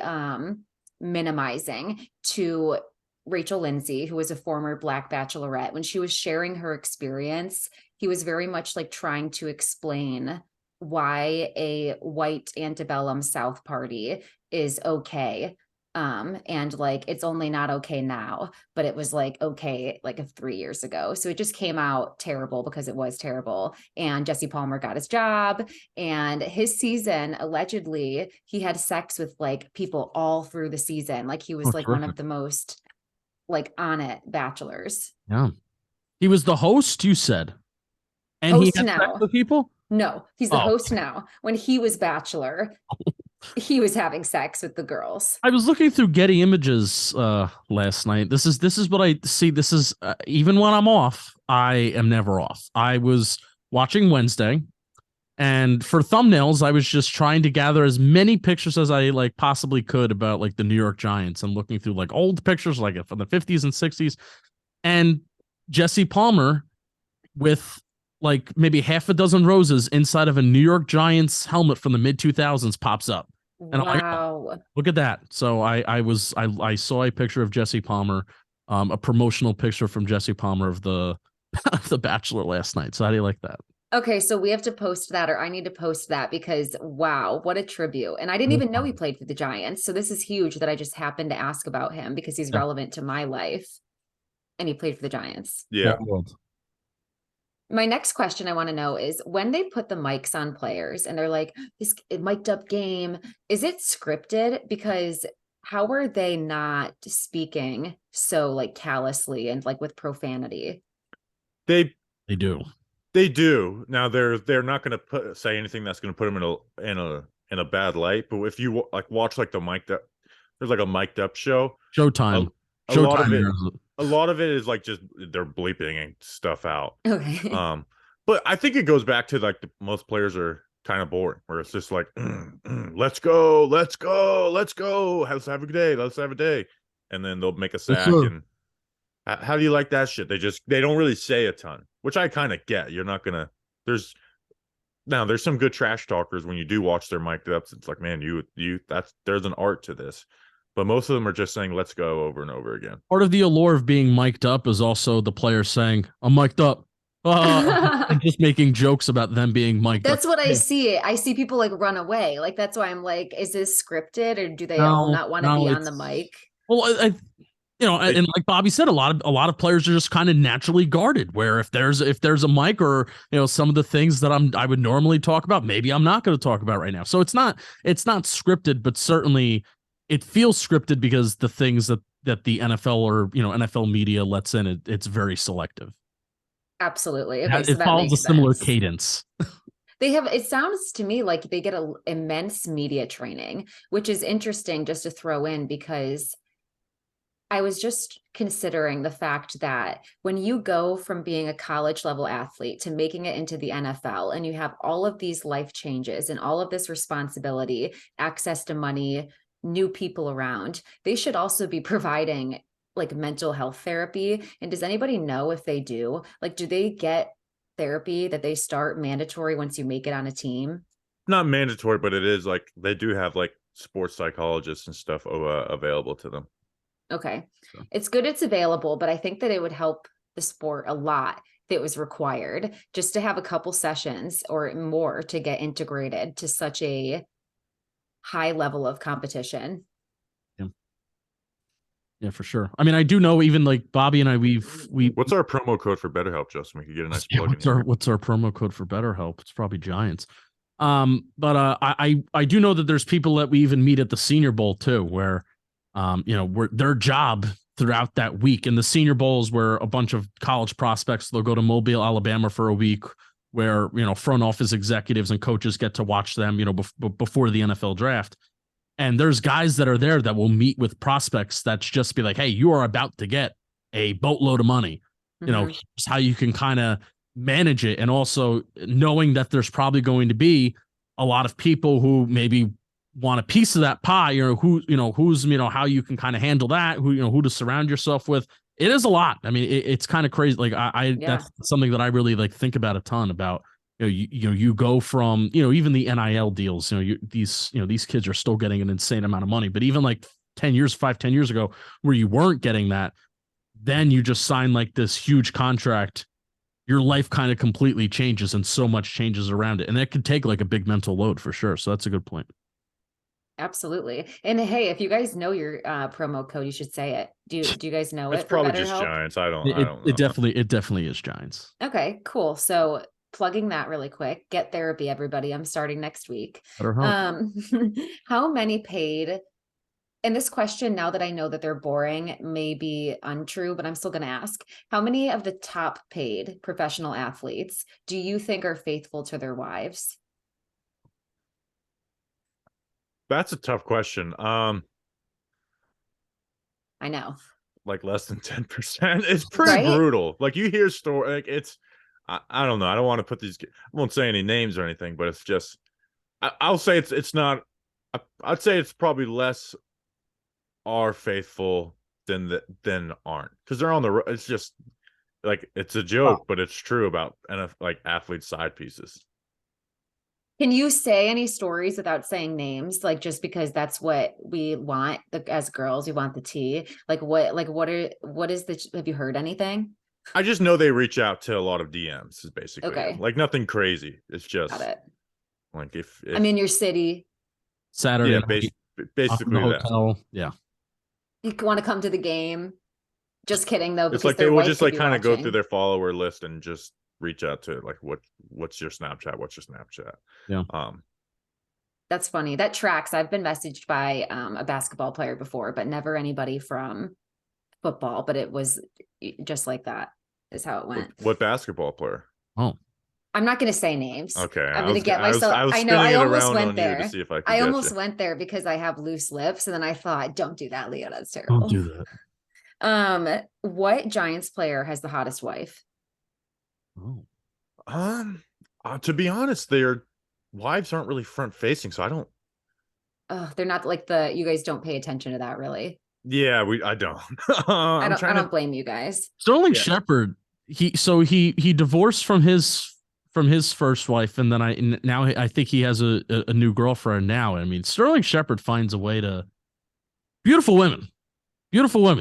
minimizing to Rachel Lindsay, who was a former Black bachelorette. When she was sharing her experience, he was very much like trying to explain why a white antebellum South party is okay. And like it's only not okay now, but it was like okay like 3 years ago. So it just came out terrible because it was terrible. And Jesse Palmer got his job, and his season, allegedly, he had sex with like people all through the season. Like he was like one of the most like on it bachelors. Yeah. He was the host, you said. And host he had now. sex with people? No, he's the host now. When he was bachelor, he was having sex with the girls. I was looking through Getty Images last night. This is what I see. This is even when I'm off, I am never off. I was watching Wednesday, and for thumbnails, I was just trying to gather as many pictures as I like possibly could about like the New York Giants. And looking through like old pictures like from the 50s and 60s, and Jesse Palmer with like maybe half a dozen roses inside of a New York Giants helmet from the mid 2000s pops up. And wow. I'm like, oh, look at that. So I saw a picture of Jesse Palmer, a promotional picture from Jesse Palmer of the Bachelor last night. So how do you like that? Okay, so we have to post that, or I need to post that, because wow, what a tribute. And I didn't even know he played for the Giants. So this is huge that I just happened to ask about him because he's relevant to my life. And he played for the Giants. Yeah. My next question I want to know is, when they put the mics on players and they're like, this mic'd up game, is it scripted? Because how are they not speaking so like callously and like with profanity? They do. They do. Now they're not going to say anything that's going to put them in a bad light. But if you like watch like there's like a mic'd up show. Showtime. A lot of it is like just they're bleeping stuff out. Okay. But I think it goes back to like most players are kind of bored, where it's just like, let's go, let's have a good day, let's have a day, and then they'll make a sack. And how do you like that shit? They don't really say a ton, which I kind of get. You're not gonna. There's some good trash talkers when you do watch their mic'd ups. It's like, man, there's an art to this. But most of them are just saying, let's go over and over again. Part of the allure of being mic'd up is also the players saying, I'm mic'd up. And just making jokes about them being mic'd up. That's what I see. I see people like run away. Like, that's why I'm like, is this scripted, or do they all not want to be on the mic? Well, and like Bobby said, a lot of players are just kind of naturally guarded, where if there's a mic, or some of the things that I would normally talk about, maybe I'm not going to talk about right now. So it's not scripted, but certainly it feels scripted because the things that the NFL or NFL media lets in, it's very selective. Absolutely. Okay, it follows a similar cadence. It sounds to me like they get an immense media training, which is interesting just to throw in, because I was just considering the fact that when you go from being a college level athlete to making it into the NFL, and you have all of these life changes and all of this responsibility, access to money, new people around, they should also be providing like mental health therapy. And does anybody know if they do? Like, do they get therapy that they start mandatory once you make it on a team? Not mandatory, but it is like they do have like sports psychologists and stuff available to them. Okay. So. It's good it's available, but I think that it would help the sport a lot if it was required just to have a couple sessions or more to get integrated to such a high level of competition. Yeah, for sure. I mean, I do know even like Bobby and I, we What's our promo code for BetterHelp, Justin? We could get a nice yeah, plug in here. what's our promo code for BetterHelp? It's probably Giants. But I do know that there's people that we even meet at the Senior Bowl too, where you know, where their job throughout that week, and the Senior Bowl is where a bunch of college prospects, they'll go to Mobile, Alabama for a week, where, you know, front office executives and coaches get to watch them, you know, before the NFL draft. And there's guys that are there that will meet with prospects that's just be like, hey, you are about to get a boatload of money. You know, here's how you can kind of manage it. And also knowing that there's probably going to be a lot of people who maybe want a piece of that pie, or who's, you know, how you can kind of handle that, who, you know, who to surround yourself with. It is a lot. I mean, it's kind of crazy. Like that's something that I really like think about a ton about. You go from, you know, even the NIL deals, you know, these kids are still getting an insane amount of money, but even like 10 years ago where you weren't getting that, then you just sign like this huge contract, your life kind of completely changes and so much changes around it. And that could take like a big mental load for sure. So that's a good point. Absolutely. And hey, if you guys know your promo code, you should say it. Do you guys know It's it for probably just BetterHelp? Giants. I don't know. It definitely is Giants. Okay, cool. So plugging that really quick, get therapy, everybody. I'm starting next week. How many paid? And this question, now that I know that they're boring, may be untrue, but I'm still going to ask. How many of the top paid professional athletes do you think are faithful to their wives? That's a tough question. I know. Like less than 10%. It's pretty brutal. Like you hear story, like it's, I don't know. I don't want to put these. I won't say any names or anything, but it's just. I'll say it's not. I'd say it's probably less are faithful than aren't, because they're on the. It's just like it's a joke, but it's true about like athlete side pieces. Can you say any stories without saying names? Like, just because that's what we want as girls, we want the tea. Like what is have you heard anything? I just know they reach out to a lot of DMs is basically okay. Like nothing crazy. It's just Got it. Like if I'm in your city. Saturday night, basically the hotel. Yeah. You want to come to the game. Just kidding though, it's because like they will just like kind of watching. go through their follower list and just reach out to like what's your Snapchat? What's your Snapchat? Yeah. That's funny. That tracks. I've been messaged by a basketball player before, but never anybody from football. But it was just like that is how it went. What basketball player? Oh, I'm not going to say names. Okay. I'm going to get myself. I know. I almost went there. To see if I almost went there because I have loose lips, and then I thought, "Don't do that, Leo. That's terrible." Don't do that. What Giants player has the hottest wife? Oh. To be honest, their wives aren't really front facing, so I don't. Oh, they're not like you guys don't pay attention to that, really. Yeah, I don't. I don't blame you guys. Sterling Shepard, he divorced from his first wife, and then now I think he has a new girlfriend now. I mean, Sterling Shepard finds a way to beautiful women.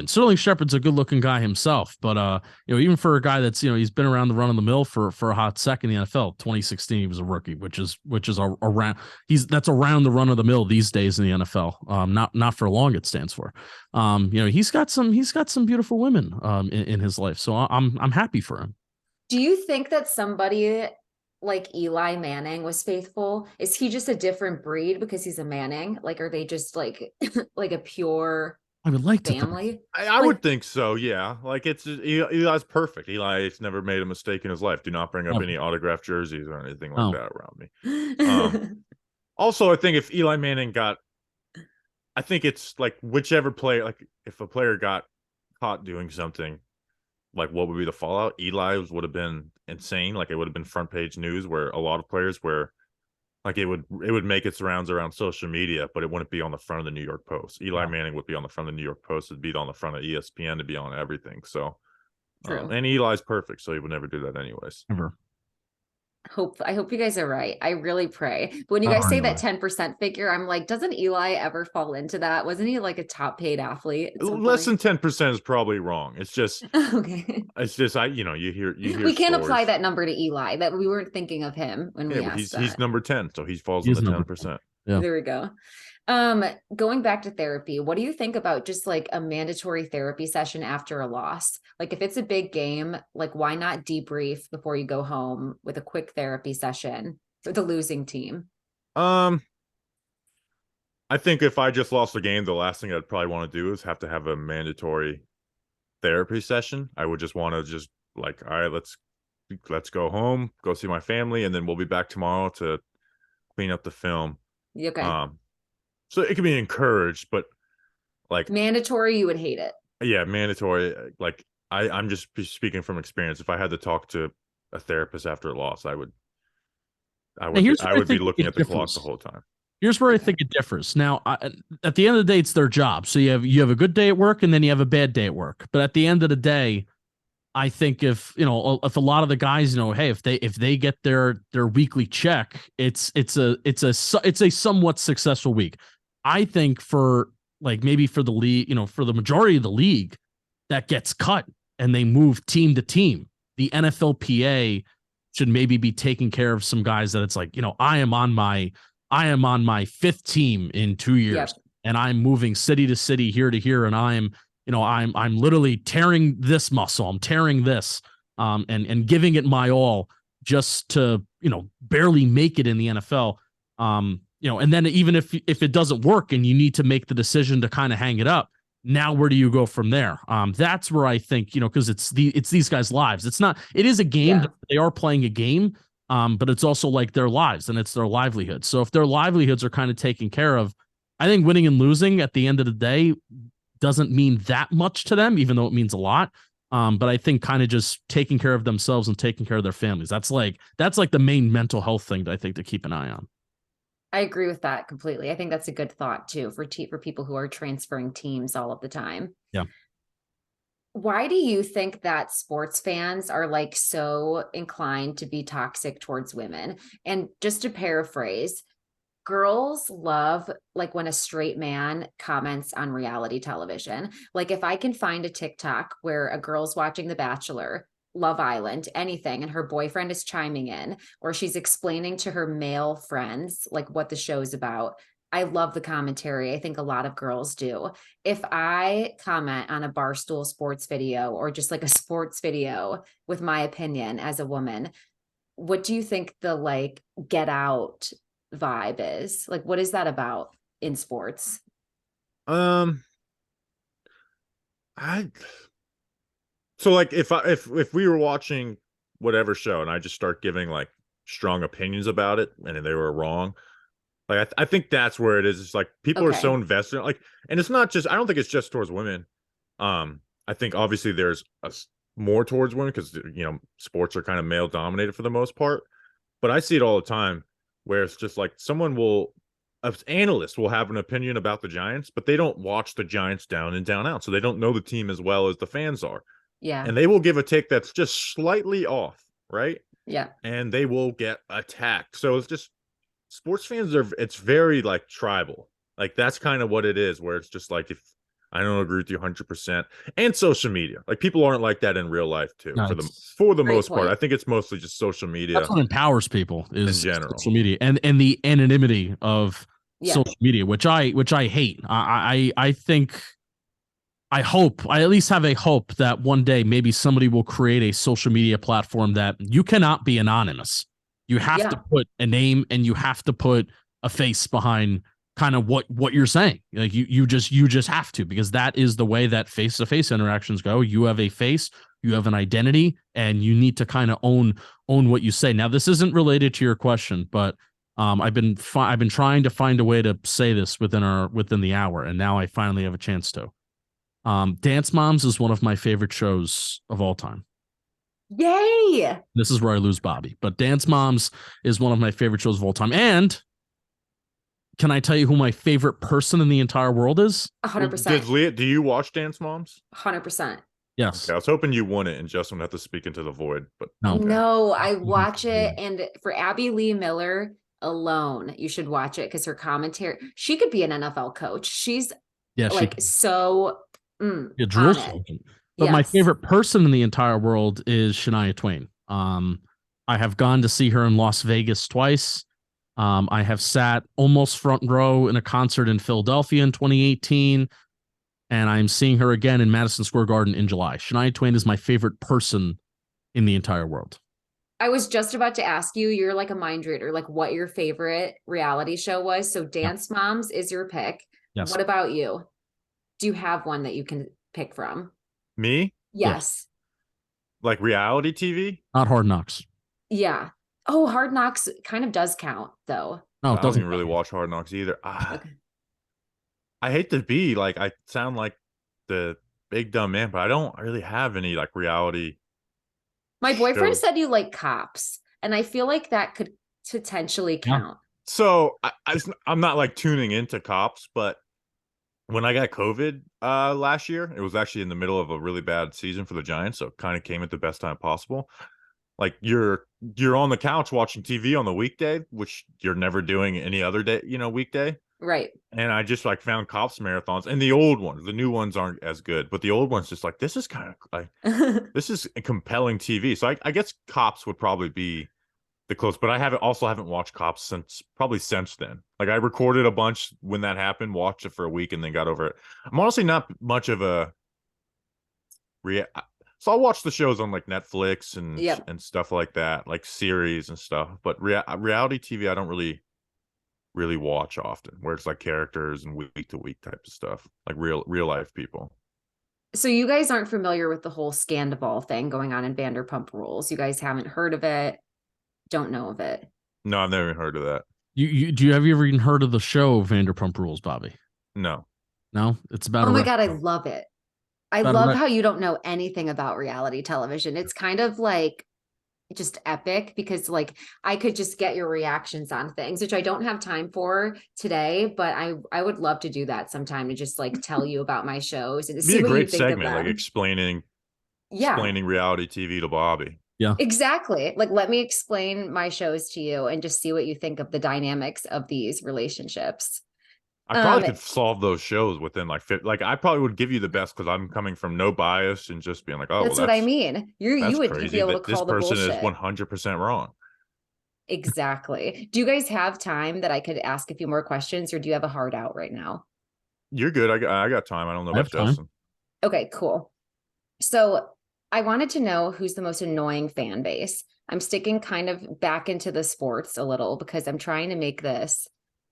Sterling Shepard's a good looking guy himself, but even for a guy that's, he's been around the run of the mill for a hot second in the NFL. 2016 he was a rookie, which is around that's around the run of the mill these days in the NFL. Not for long it stands for. He's got some beautiful women in his life, so I'm happy for him. Do you think that somebody like Eli Manning was faithful? Is he just a different breed because he's a Manning? Like, are they just like like a pure I would like family? I would think so. Yeah. Like Eli's perfect. Eli's never made a mistake in his life. Do not bring up any autographed jerseys or anything like that around me. Also, I think if Eli Manning I think it's like whichever player, like if a player got caught doing something, like what would be the fallout? Eli would have been insane. Like it would have been front page news where a lot of players where like it would make its rounds around social media, but it wouldn't be on the front of the New York Post. Eli Manning would be on the front of the New York Post, it'd be on the front of ESPN, to be on everything. So True. and Eli's perfect, so he would never do that anyways. Never. I hope you guys are right. I really pray. But when you guys say that 10% figure, I'm like, doesn't Eli ever fall into that? Wasn't he like a top paid athlete? Less than 10% is probably wrong. It's just okay. It's just you hear we can't stories. apply that number to Eli. That we weren't thinking of him when we asked that. He's number 10, so he falls in the 10%. Yeah. There we go. Going back to therapy, what do you think about just like a mandatory therapy session after a loss? Like if it's a big game, like why not debrief before you go home with a quick therapy session for the losing team? I think if I just lost the game, the last thing I'd probably want to do is have to have a mandatory therapy session. I would just want to just like, all right, let's go home, go see my family, and then we'll be back tomorrow to clean up the film. Okay. So it can be encouraged, but like mandatory, you would hate it. Yeah, mandatory. Like I'm just speaking from experience. If I had to talk to a therapist after a loss, I would be looking at the clock the whole time. Here's where I think it differs. Now, at the end of the day, it's their job. So you have a good day at work and then you have a bad day at work. But at the end of the day, I think if a lot of the guys, hey, if they get their weekly check, it's a somewhat successful week. I think for like maybe for the league, for the majority of the league that gets cut and they move team to team, the NFLPA should maybe be taking care of some guys that it's like, I am on my fifth team in 2 years. Yep. And I'm moving city to city, here to here, and I'm literally tearing this muscle. I'm tearing this, and giving it my all just to, barely make it in the NFL. And then even if it doesn't work and you need to make the decision to kind of hang it up, now where do you go from there? That's where I think, because it's these guys' lives. It is a game. Yeah. They are playing a game, but it's also like their lives and it's their livelihood. So if their livelihoods are kind of taken care of, I think winning and losing at the end of the day doesn't mean that much to them, even though it means a lot. But I think kind of just taking care of themselves and taking care of their families. That's like the main mental health thing that I think to keep an eye on. I agree with that completely. I think that's a good thought too for people who are transferring teams all of the time. Yeah. Why do you think that sports fans are like so inclined to be toxic towards women? And just to paraphrase, girls love like when a straight man comments on reality television. Like if I can find a TikTok where a girl's watching The Bachelor, Love Island, anything, and her boyfriend is chiming in, or she's explaining to her male friends like what the show's about, I love the commentary. I think a lot of girls do. If I comment on a Barstool Sports video or just like a sports video with my opinion as a woman, what do you think the like get out vibe is? Like, what is that about in sports? So like if we were watching whatever show and I just start giving like strong opinions about it and they were wrong, like I think that's where it is. It's like people are so invested, like, and it's not just, I don't think it's just towards women. I think obviously there's more towards women because sports are kind of male dominated for the most part, but I see it all the time where it's just like an analyst will have an opinion about the Giants, but they don't watch the Giants down in, down out, so they don't know the team as well as the fans are. Yeah. And they will give a take that's just slightly off, right? Yeah. And they will get attacked. So it's just, sports fans it's very like tribal. Like that's kind of what it is, where it's just like, if I don't agree with you 100%. And social media. Like people aren't like that in real life too, for the most part. I think it's mostly just social media. That's what empowers people is in general. Social media and the anonymity of social media, which I hate. I think, I at least have a hope that one day maybe somebody will create a social media platform that you cannot be anonymous. You have to put a name and you have to put a face behind kind of what you're saying. Like you just have to, because that is the way that face-to-face interactions go. You have a face, you have an identity, and you need to kind of own what you say. Now, this isn't related to your question, but I've been trying to find a way to say this within the hour, and now I finally have a chance to. Dance Moms is one of my favorite shows of all time. Yay! This is where I lose Bobby, but Dance Moms is one of my favorite shows of all time. And can I tell you who my favorite person in the entire world is? 100%. Do you watch Dance Moms? 100%. Yes. Okay, I was hoping you won it and Justin would have to speak into the void, but No. okay. No, I watch it. And for Abby Lee Miller alone, you should watch it because her commentary, she could be an NFL coach. She's so on it. But my Yes. favorite person in the entire world is Shania Twain. I have gone to see her in Las Vegas twice. I have sat almost front row in a concert in Philadelphia in 2018, and I'm seeing her again in Madison Square Garden in July. Shania Twain is my favorite person in the entire world. I was just about to ask you, you're like a mind reader, like what your favorite reality show was. So Dance Moms is your pick. Yes. What about you? Do you have one that you can pick from? Me? Yes. Like reality TV? Not Hard Knocks. Yeah. Oh, Hard Knocks kind of does count though. No, I don't even really watch Hard Knocks either. Okay. I hate to be like, I sound like the big dumb man, but I don't really have any like reality. My boyfriend shows. said you like Cops, and I feel like that could potentially count. So I'm not like tuning into Cops, but when I got COVID last year, it was actually in the middle of a really bad season for the Giants, so it kind of came at the best time possible. Like you're on the couch watching TV on the weekday, which you're never doing any other day, weekday. Right. And I just like found Cops marathons, and the old ones, the new ones aren't as good, but the old ones just like, this is kind of like, this is a compelling TV. So I guess Cops would probably be the close, but I haven't watched Cops since then. Like I recorded a bunch when that happened, watched it for a week, and then got over it. I'm honestly not much of a so I'll watch the shows on like Netflix and stuff like that, like series and stuff. But reality TV, I don't really watch often, where it's like characters and week to week type of stuff, like real life people. So you guys aren't familiar with the whole Scandival thing going on in Vanderpump Rules. You guys haven't heard of it, don't know of it. No, I've never even heard of that. Have you ever even heard of the show Vanderpump Rules, Bobby? No. It's about. Oh my God, I love it. I love how you don't know anything about reality television. It's kind of like just epic because like I could just get your reactions on things, which I don't have time for today, but I would love to do that sometime to just like tell you about my shows and see a what great you think segment, of them. like explaining reality TV to Bobby. Yeah, exactly. Like, let me explain my shows to you and just see what you think of the dynamics of these relationships. I probably could solve those shows within like I probably would give you the best because I'm coming from no bias and just being like, oh, that's what I mean. You would crazy. be able to call the bullshit. This person is 100% wrong. Exactly. Do you guys have time that I could ask a few more questions, or do you have a hard out right now? You're good. I got time. I don't know about Justin. Okay, cool. So I wanted to know who's the most annoying fan base. I'm sticking kind of back into the sports a little because I'm trying to make this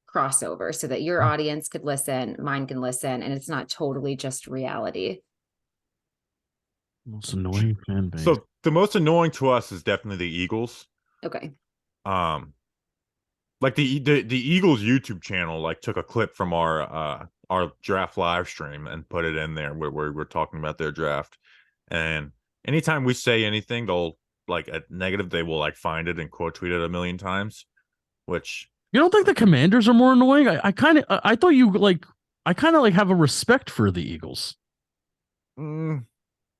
crossover so that your audience could listen, mine can listen, and it's not totally just reality. Most annoying fan base. So the most annoying to us is definitely the Eagles. Okay. Like the Eagles YouTube channel like took a clip from our draft live stream and put it in there where we're talking about their draft. And anytime we say anything, they'll like a negative, they will like find it and quote tweet it a million times, which you don't think the Commanders are more annoying? I kind of have a respect for the Eagles. The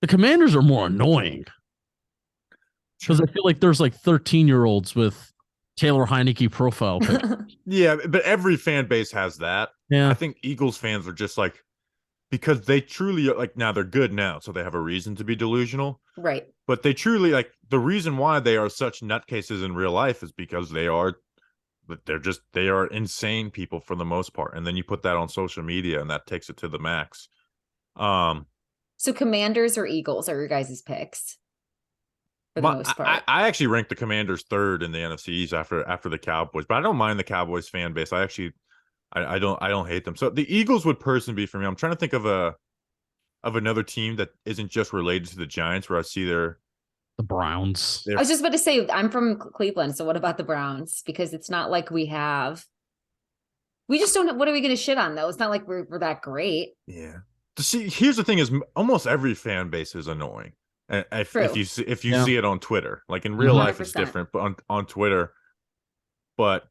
Commanders are more annoying because I feel like there's like 13-year-olds with Taylor Heineke profile pictures. Yeah, but every fan base has that. Yeah, I think Eagles fans are just like, because they truly like, now they're good now, so they have a reason to be delusional, right? But they truly like, the reason why they are such nutcases in real life is because they are insane people for the most part, and then you put that on social media and that takes it to the max. So Commanders or Eagles are your guys' picks for the most part? I actually rank the Commanders third in the NFC East after the Cowboys, but I don't mind the Cowboys fan base. I don't hate them. So the Eagles would personally be for me. I'm trying to think of another team that isn't just related to the Giants where I see the Browns. I was just about to say, I'm from Cleveland, so what about the Browns? Because it's not like we just don't. What are we going to shit on though? It's not like we're that great. Yeah. See, here's the thing: is almost every fan base is annoying. And if True. you Yeah. see it on Twitter, like in real Mhm. life, it's 100%. different, but on Twitter, but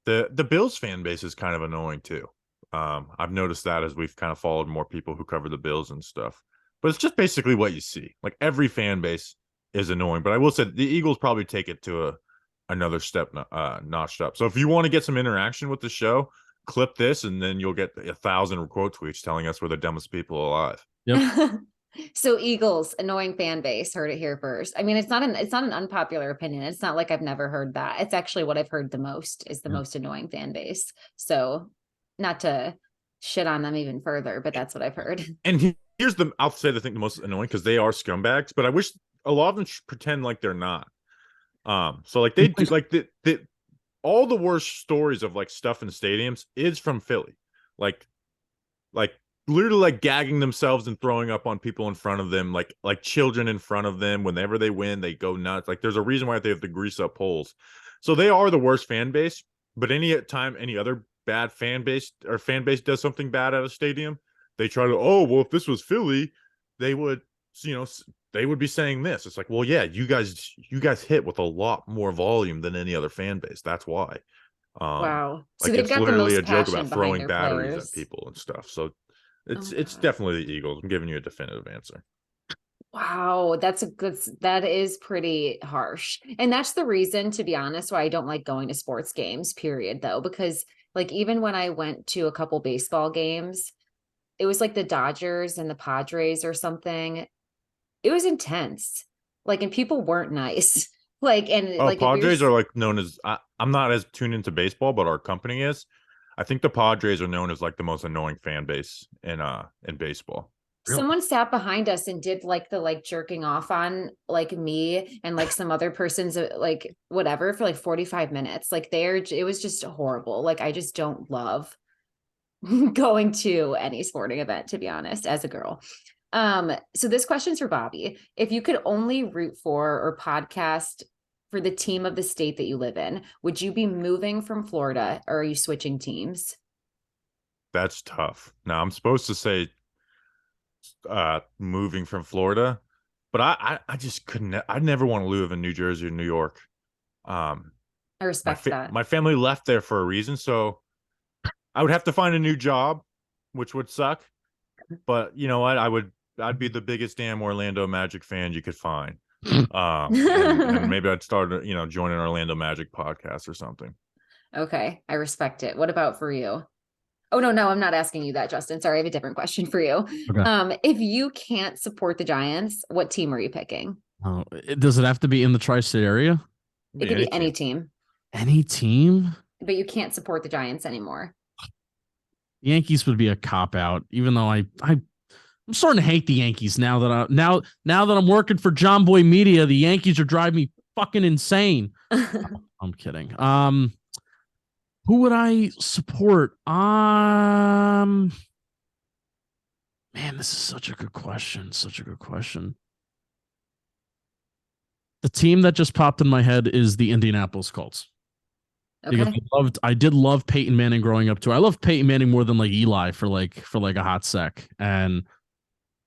the Bills fan base is kind of annoying too. I've noticed that as we've kind of followed more people who cover the Bills and stuff. But it's just basically what you see. Like every fan base is annoying. But I will say the Eagles probably take it to another step notched up. So if you want to get some interaction with the show, clip this, and then you'll get 1,000 quote tweets telling us we're the dumbest people alive. Yep. So Eagles, annoying fan base, heard it here first. I mean, it's not an unpopular opinion. It's not like I've never heard that. It's actually what I've heard the most is the Yeah. most annoying fan base. So not to shit on them even further, but that's what I've heard. And here's I'll say the thing the most annoying because they are scumbags, but I wish a lot of them pretend like they're not. So like they do like the all the worst stories of like stuff in stadiums is from Philly. Like literally like gagging themselves and throwing up on people in front of them, like children in front of them. Whenever they win, they go nuts. Like there's a reason why they have to grease up poles. So they are the worst fan base. But any time any other bad fan base does something bad at a stadium, they try to, oh well, if this was Philly, they would, you know, they would be saying this. It's like, well, yeah, you guys hit with a lot more volume than any other fan base. That's why. Wow. So Like they've it's got the literally most a joke passion about behind throwing their batteries at players. people and stuff. So Oh my it's God. definitely the Eagles. I'm giving you a definitive answer. Wow, that is pretty harsh. And that's the reason, to be honest, why I don't like going to sports games, period, though, because like even when I went to a couple baseball games, it was like the Dodgers and the Padres or something. It was intense. Like, and people weren't nice. Like, and Oh, like if you're Padres are like known as I'm not as tuned into baseball, but our company is. I think the Padres are known as like the most annoying fan base in baseball. Really? someone sat behind us and did like the like jerking off on like me and like some other person's like whatever for like 45 minutes. Like it was just horrible. Like I just don't love going to any sporting event, to be honest, as a girl. So this question's for Bobby. If you could only root for or podcast for the team of the state that you live in, would you be moving from Florida or are you switching teams? That's tough. Now I'm supposed to say moving from Florida, but I just couldn't. I never want to live in New Jersey or New York. Um, I respect that. my family left there for a reason, so I would have to find a new job, which would suck. But you know what? I'd be the biggest damn Orlando Magic fan you could find. And maybe I'd start, join an Orlando Magic podcast or something. Okay, I respect it. What about for you? Oh no, I'm not asking you that, Justin. Sorry, I have a different question for you. Okay. If you can't support the Giants, what team are you picking? Oh, does it have to be in the tri-state area? It could be any team, Any team? but you can't support the Giants anymore. Yankees would be a cop out, even though I'm starting to hate the Yankees now that I'm working for Jomboy Media. The Yankees are driving me fucking insane. I'm kidding. Who would I support? Man, this is such a good question. Such a good question. The team that just popped in my head is the Indianapolis Colts. Because Okay. I did love Peyton Manning growing up too. I love Peyton Manning more than like Eli for like a hot sec. And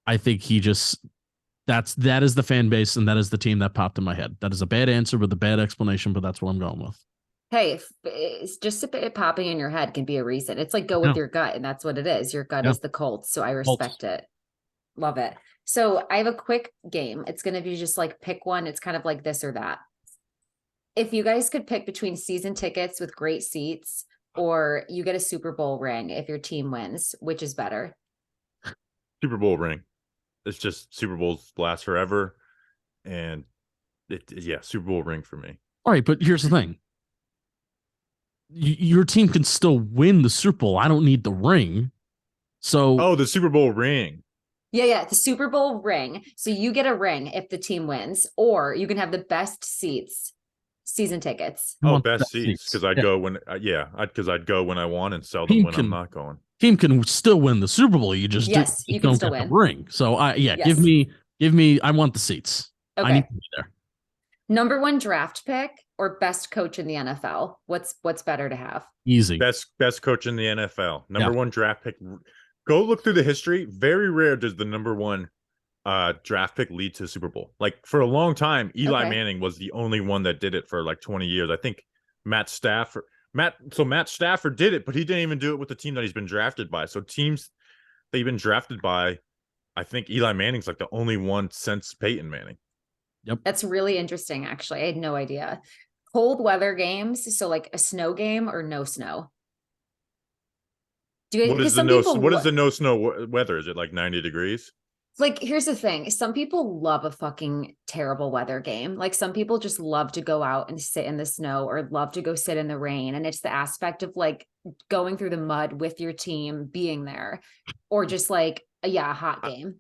I think that is the fan base and that is the team that popped in my head. That is a bad answer with a bad explanation, but that's what I'm going with. Hey, it's just it popping in your head can be a reason. It's like go with your gut, and that's what it is. Your gut is the Colts, so I respect it. Love it. So I have a quick game. It's going to be just like pick one. It's kind of like this or that. If you guys could pick between season tickets with great seats or you get a Super Bowl ring if your team wins, which is better? Super Bowl ring. It's just Super Bowls last forever. And Super Bowl ring for me. All right, but here's the thing. Your team can still win the Super Bowl. I don't need the ring. So the Super Bowl ring. Yeah, the Super Bowl ring. So you get a ring if the team wins, or you can have the best seats, season tickets. Best seats because I'd go when I'd go when I want and sell them team when I'm not going. Team can still win the Super Bowl. You just you can don't still get win the ring. So Yes. give me. I want the seats. I Okay. need to be there. Number one draft pick or best coach in the NFL? What's better to have? Easy. Best coach in the NFL. Number one draft pick. Go look through the history. Very rare does the number one draft pick lead to Super Bowl. Like for a long time, Eli Okay. Manning was the only one that did it for like 20 years. I think Matt Stafford did it, but he didn't even do it with the team that he's been drafted by. So teams that he's been drafted by, I think Eli Manning's like the only one since Peyton Manning. Yep. That's really interesting, actually. I had no idea. Cold weather games, so like a snow game or no snow? Do you, What is because the some no people what is the no snow weather? Is it like 90 degrees? like, here's the thing. Some people love a fucking terrible weather game. Like some people just love to go out and sit in the snow or love to go sit in the rain. And it's the aspect of like going through the mud with your team, being there, or just like, yeah, a hot game.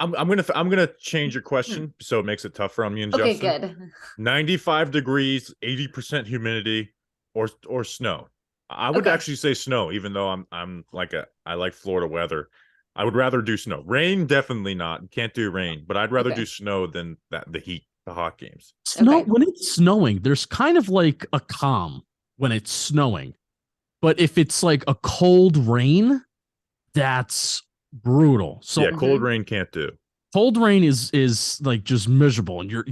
I'm gonna change your question so it makes it tougher on me and Okay, Justin. good. 95 degrees, 80% humidity, or snow. I would Okay. actually say snow, even though I like Florida weather. I would rather do snow. Rain, definitely not. Can't do rain, but I'd rather Okay. do snow than the heat, the hot games. Snow Okay. when it's snowing, there's kind of like a calm when it's snowing. But if it's like a cold rain, that's brutal. So Yeah, cold rain can't do. cold rain is like just miserable, and you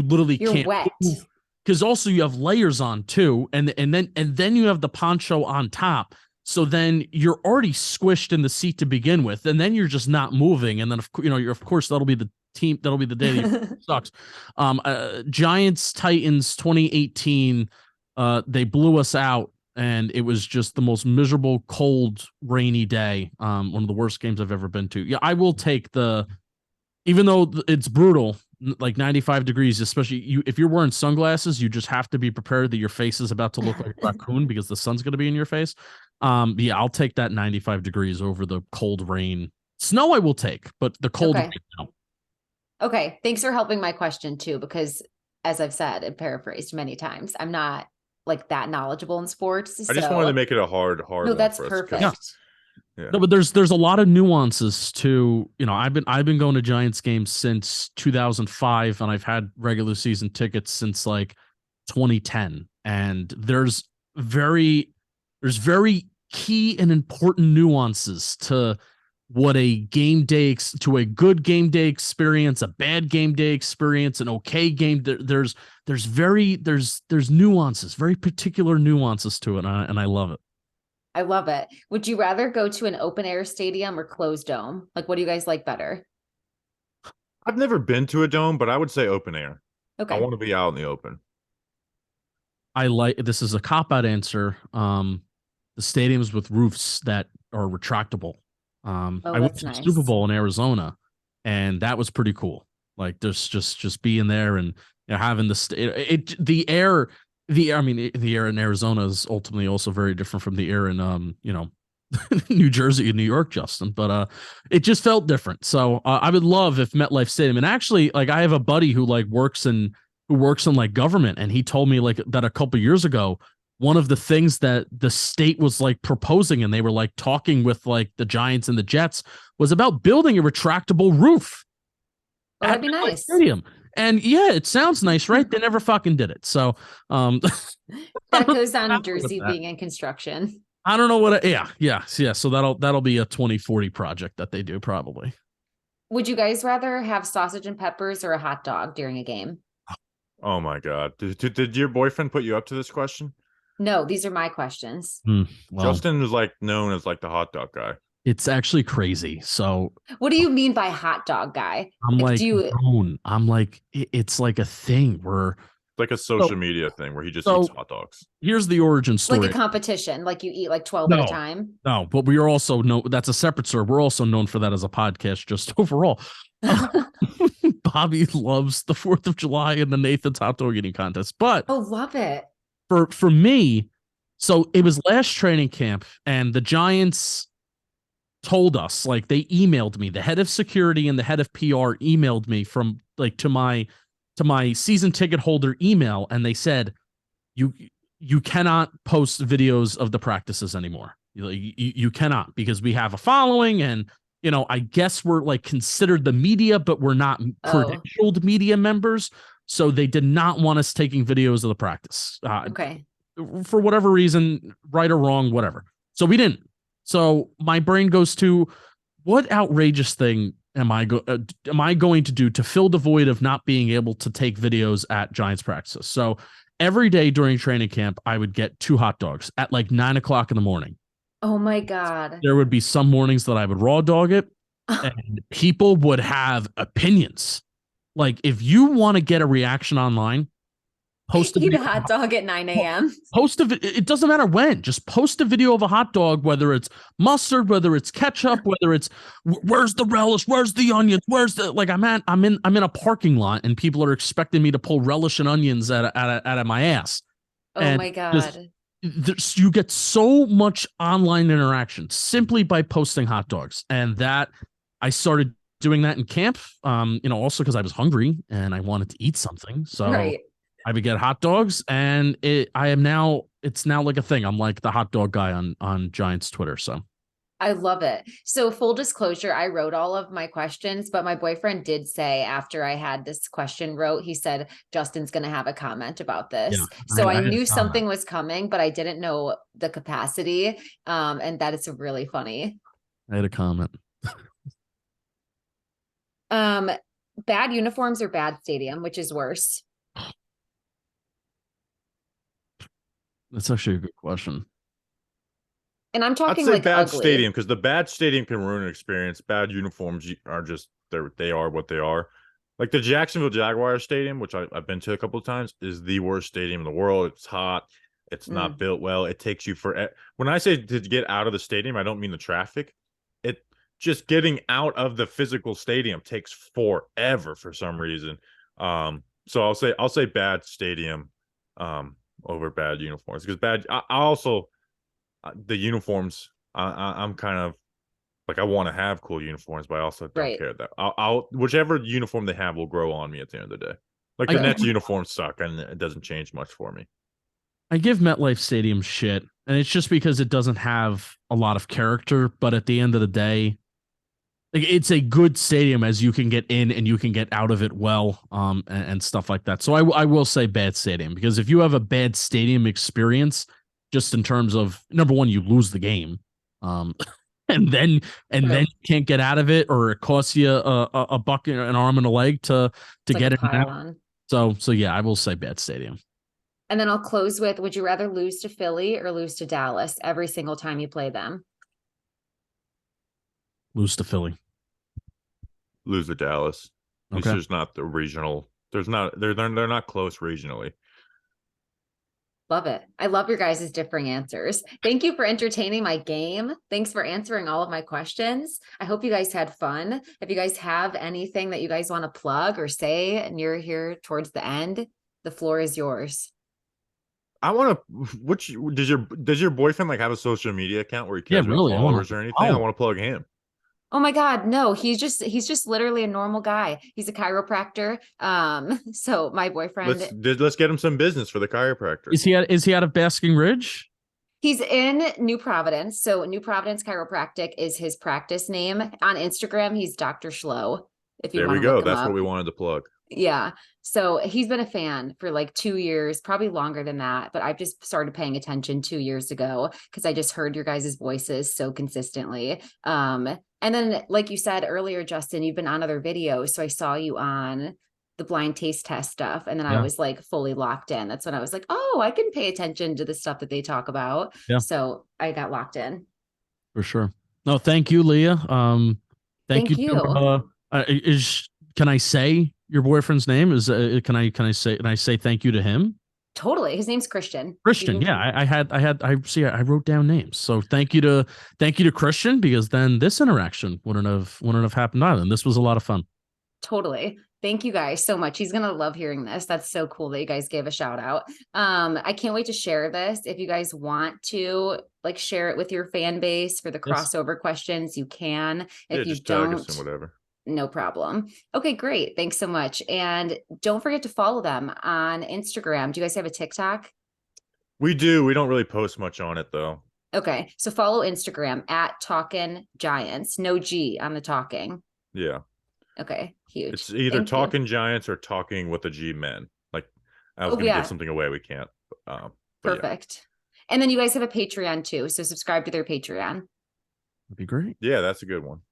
literally You're can't wet. move, because also you have layers on too, and then you have the poncho on top. So then you're already squished in the seat to begin with, and then you're just not moving. And then of course that'll be the team. That'll be the day that sucks. Giants Titans 2018. They blew us out, and it was just the most miserable, cold, rainy day. One of the worst games I've ever been to. Yeah, I will take even though it's brutal, like 95 degrees, especially if you're wearing sunglasses, you just have to be prepared that your face is about to look like a raccoon because the sun's going to be in your face. Yeah, I'll take that 95 degrees over the cold rain. Snow I will take, but the cold Okay. rain, no. Okay. Thanks for helping my question too, because as I've said and paraphrased many times, I'm not like that knowledgeable in sports. I just wanted to So make it a hard no, one that's for us. Yeah. perfect. Yeah. No, but there's a lot of nuances to, I've been going to Giants games since 2005, and I've had regular season tickets since like 2010. And there's very key and important nuances to what a good game day experience, a bad game day experience, an okay game. There's nuances, very particular nuances to it, and I love it. I love it. Would you rather go to an open air stadium or closed dome? Like, what do you guys like better? I've never been to a dome, but I would say open air. I Okay. want to be out in the open. This is a cop out answer. The stadiums with roofs that are retractable. Oh, I went that's to the nice. Super Bowl in Arizona, and that was pretty cool. Like there's just being there and having the air. The air in Arizona is ultimately also very different from the air in New Jersey and New York, Justin. But it just felt different. So I would love if MetLife Stadium. And actually, like I have a buddy who works in like government, and he told me like that a couple years ago. One of the things that the state was like proposing, and they were like talking with like the Giants and the Jets, was about building a retractable roof Oh, at that'd be MetLife nice. Stadium. And yeah, it sounds nice, right? They never fucking did it. So That goes on with Jersey that. being in construction. I don't know what. Yeah. So that'll be a 2040 project that they do probably. Would you guys rather have sausage and peppers or a hot dog during a game? Oh my God. Did your boyfriend put you up to this question? No, these are my questions. Well, Justin is like known as like the hot dog guy. it's actually crazy. So What do you mean by hot dog guy? I'm like, do you known. I'm like, it's like a thing where It's like a social media thing where he just so- eats hot dogs. here's the origin like story. a competition, like you eat like 12 at a No. time? No, but we are also that's a separate story. We're also known for that as a podcast, just overall. Bobby loves the 4th of July and the Nathan's hot dog eating contest. But Oh, love it. for me, so it was last training camp, and the Giants told us, like they emailed me, the head of security and the head of PR emailed me from like to my season ticket holder email, and they said you cannot post videos of the practices anymore. You cannot, because we have a following, and I guess we're like considered the media, but we're not credentialed media members. So they did not want us taking videos of the practice. Okay. For whatever reason, right or wrong, whatever. So we didn't. So my brain goes to, what outrageous thing am I going to do to fill the void of not being able to take videos at Giants practices? So every day during training camp, I would get 2 hot dogs at like 9 o'clock in the morning. Oh my God. There would be some mornings that I would raw dog it, and people would have opinions. Like, if you want to get a reaction online, post a Eat a video, hot dog at 9 a.m. post it doesn't matter when, just post a video of a hot dog, whether it's mustard, whether it's ketchup, whether it's where's the relish, where's the onions, where's the, like, I'm in a parking lot and people are expecting me to pull relish and onions out of my ass. Oh And my just, God. you get so much online interaction simply by posting hot dogs. And that, I started doing that in camp, also because I was hungry and I wanted to eat something. So Right. I would get hot dogs, and it's now like a thing. I'm like the hot dog guy on Giants Twitter. So I love it. So full disclosure, I wrote all of my questions, but my boyfriend did say after I had this question wrote, he said, Justin's going to have a comment about this. yeah, So I had knew a comment. something was coming, but I didn't know the capacity. And that is really funny. I had a comment. Bad uniforms or bad stadium, which is worse? That's actually a good question. And I'm I'd talking say like bad ugly. stadium, because the bad stadium can ruin an experience. Bad uniforms are just they are what they are. Like the Jacksonville Jaguars stadium, which I've been to a couple of times, is the worst stadium in the world. It's hot. It's not built well. It takes you for, when I say to get out of the stadium, I don't mean the traffic. It just getting out of the physical stadium takes forever for some reason. So I'll say bad stadium over bad uniforms, because I also the uniforms, I'm kind of like, I want to have cool uniforms, but I also don't Right. care that I'll whichever uniform they have will grow on me at the end of the day. Like the True. Nets uniforms suck, and it doesn't change much for me. I give MetLife Stadium shit, and it's just because it doesn't have a lot of character. But at the end of the day, like, it's a good stadium as you can get in and you can get out of it well, and stuff like that. So I will say bad stadium, because if you have a bad stadium experience, just in terms of, number one, you lose the game, and then you can't get out of it, or it costs you a buck, an arm and a leg to It's get like in a and out. pile-on. So yeah, I will say bad stadium. And then I'll close with, would you rather lose to Philly or lose to Dallas every single time you play them? Lose to Philly. Lose to Dallas. At least Okay. there's not the regional. There's not they're not close regionally. Love it. I love your guys' differing answers. Thank you for entertaining my game. Thanks for answering all of my questions. I hope you guys had fun. If you guys have anything that you guys want to plug or say, and you're here towards the end, the floor is yours. I want to. Does your boyfriend like have a social media account where he cares about really, followers or anything? I want to plug him. Oh my God, no, he's just literally a normal guy. He's a chiropractor. So my boyfriend, Let's get him some business for the chiropractor. Is he out of Basking Ridge? he's in New Providence. So New Providence Chiropractic is his practice name. On Instagram, he's Dr. Schlo. If you There want we to look go. him That's up. what we wanted to plug. Yeah. So he's been a fan for like 2 years, probably longer than that. But I've just started paying attention 2 years ago because I just heard your guys' voices so consistently. And then, like you said earlier, Justin, you've been on other videos. So I saw you on the blind taste test stuff. And then I was like fully locked in. That's when I was like, oh, I can pay attention to the stuff that they talk about. Yeah. So I got locked in. For sure. No, thank you, Leah. Thank you. Can I say your boyfriend's name? Can I say thank you to him? Totally. His name's Christian. Christian. Yeah, I wrote down names. So thank you to Christian, because then this interaction wouldn't have happened either. And this was a lot of fun. Totally. Thank you guys so much. He's going to love hearing this. That's so cool that you guys gave a shout out. I can't wait to share this. If you guys want to like share it with your fan base for the crossover questions, you can. If you just tag don't, us and whatever. No problem. Okay, great. Thanks so much. And don't forget to follow them on Instagram. Do you guys have a TikTok? We do. We don't really post much on it though. Okay. So follow Instagram at Talkin Giants. No G on the talking. Yeah. Okay. Huge. It's either Talking Giants or Talking with a G Men. Like, I was going to give something away. We can't. Perfect. Yeah. And then you guys have a Patreon too. So subscribe to their Patreon. That'd be great. Yeah, that's a good one.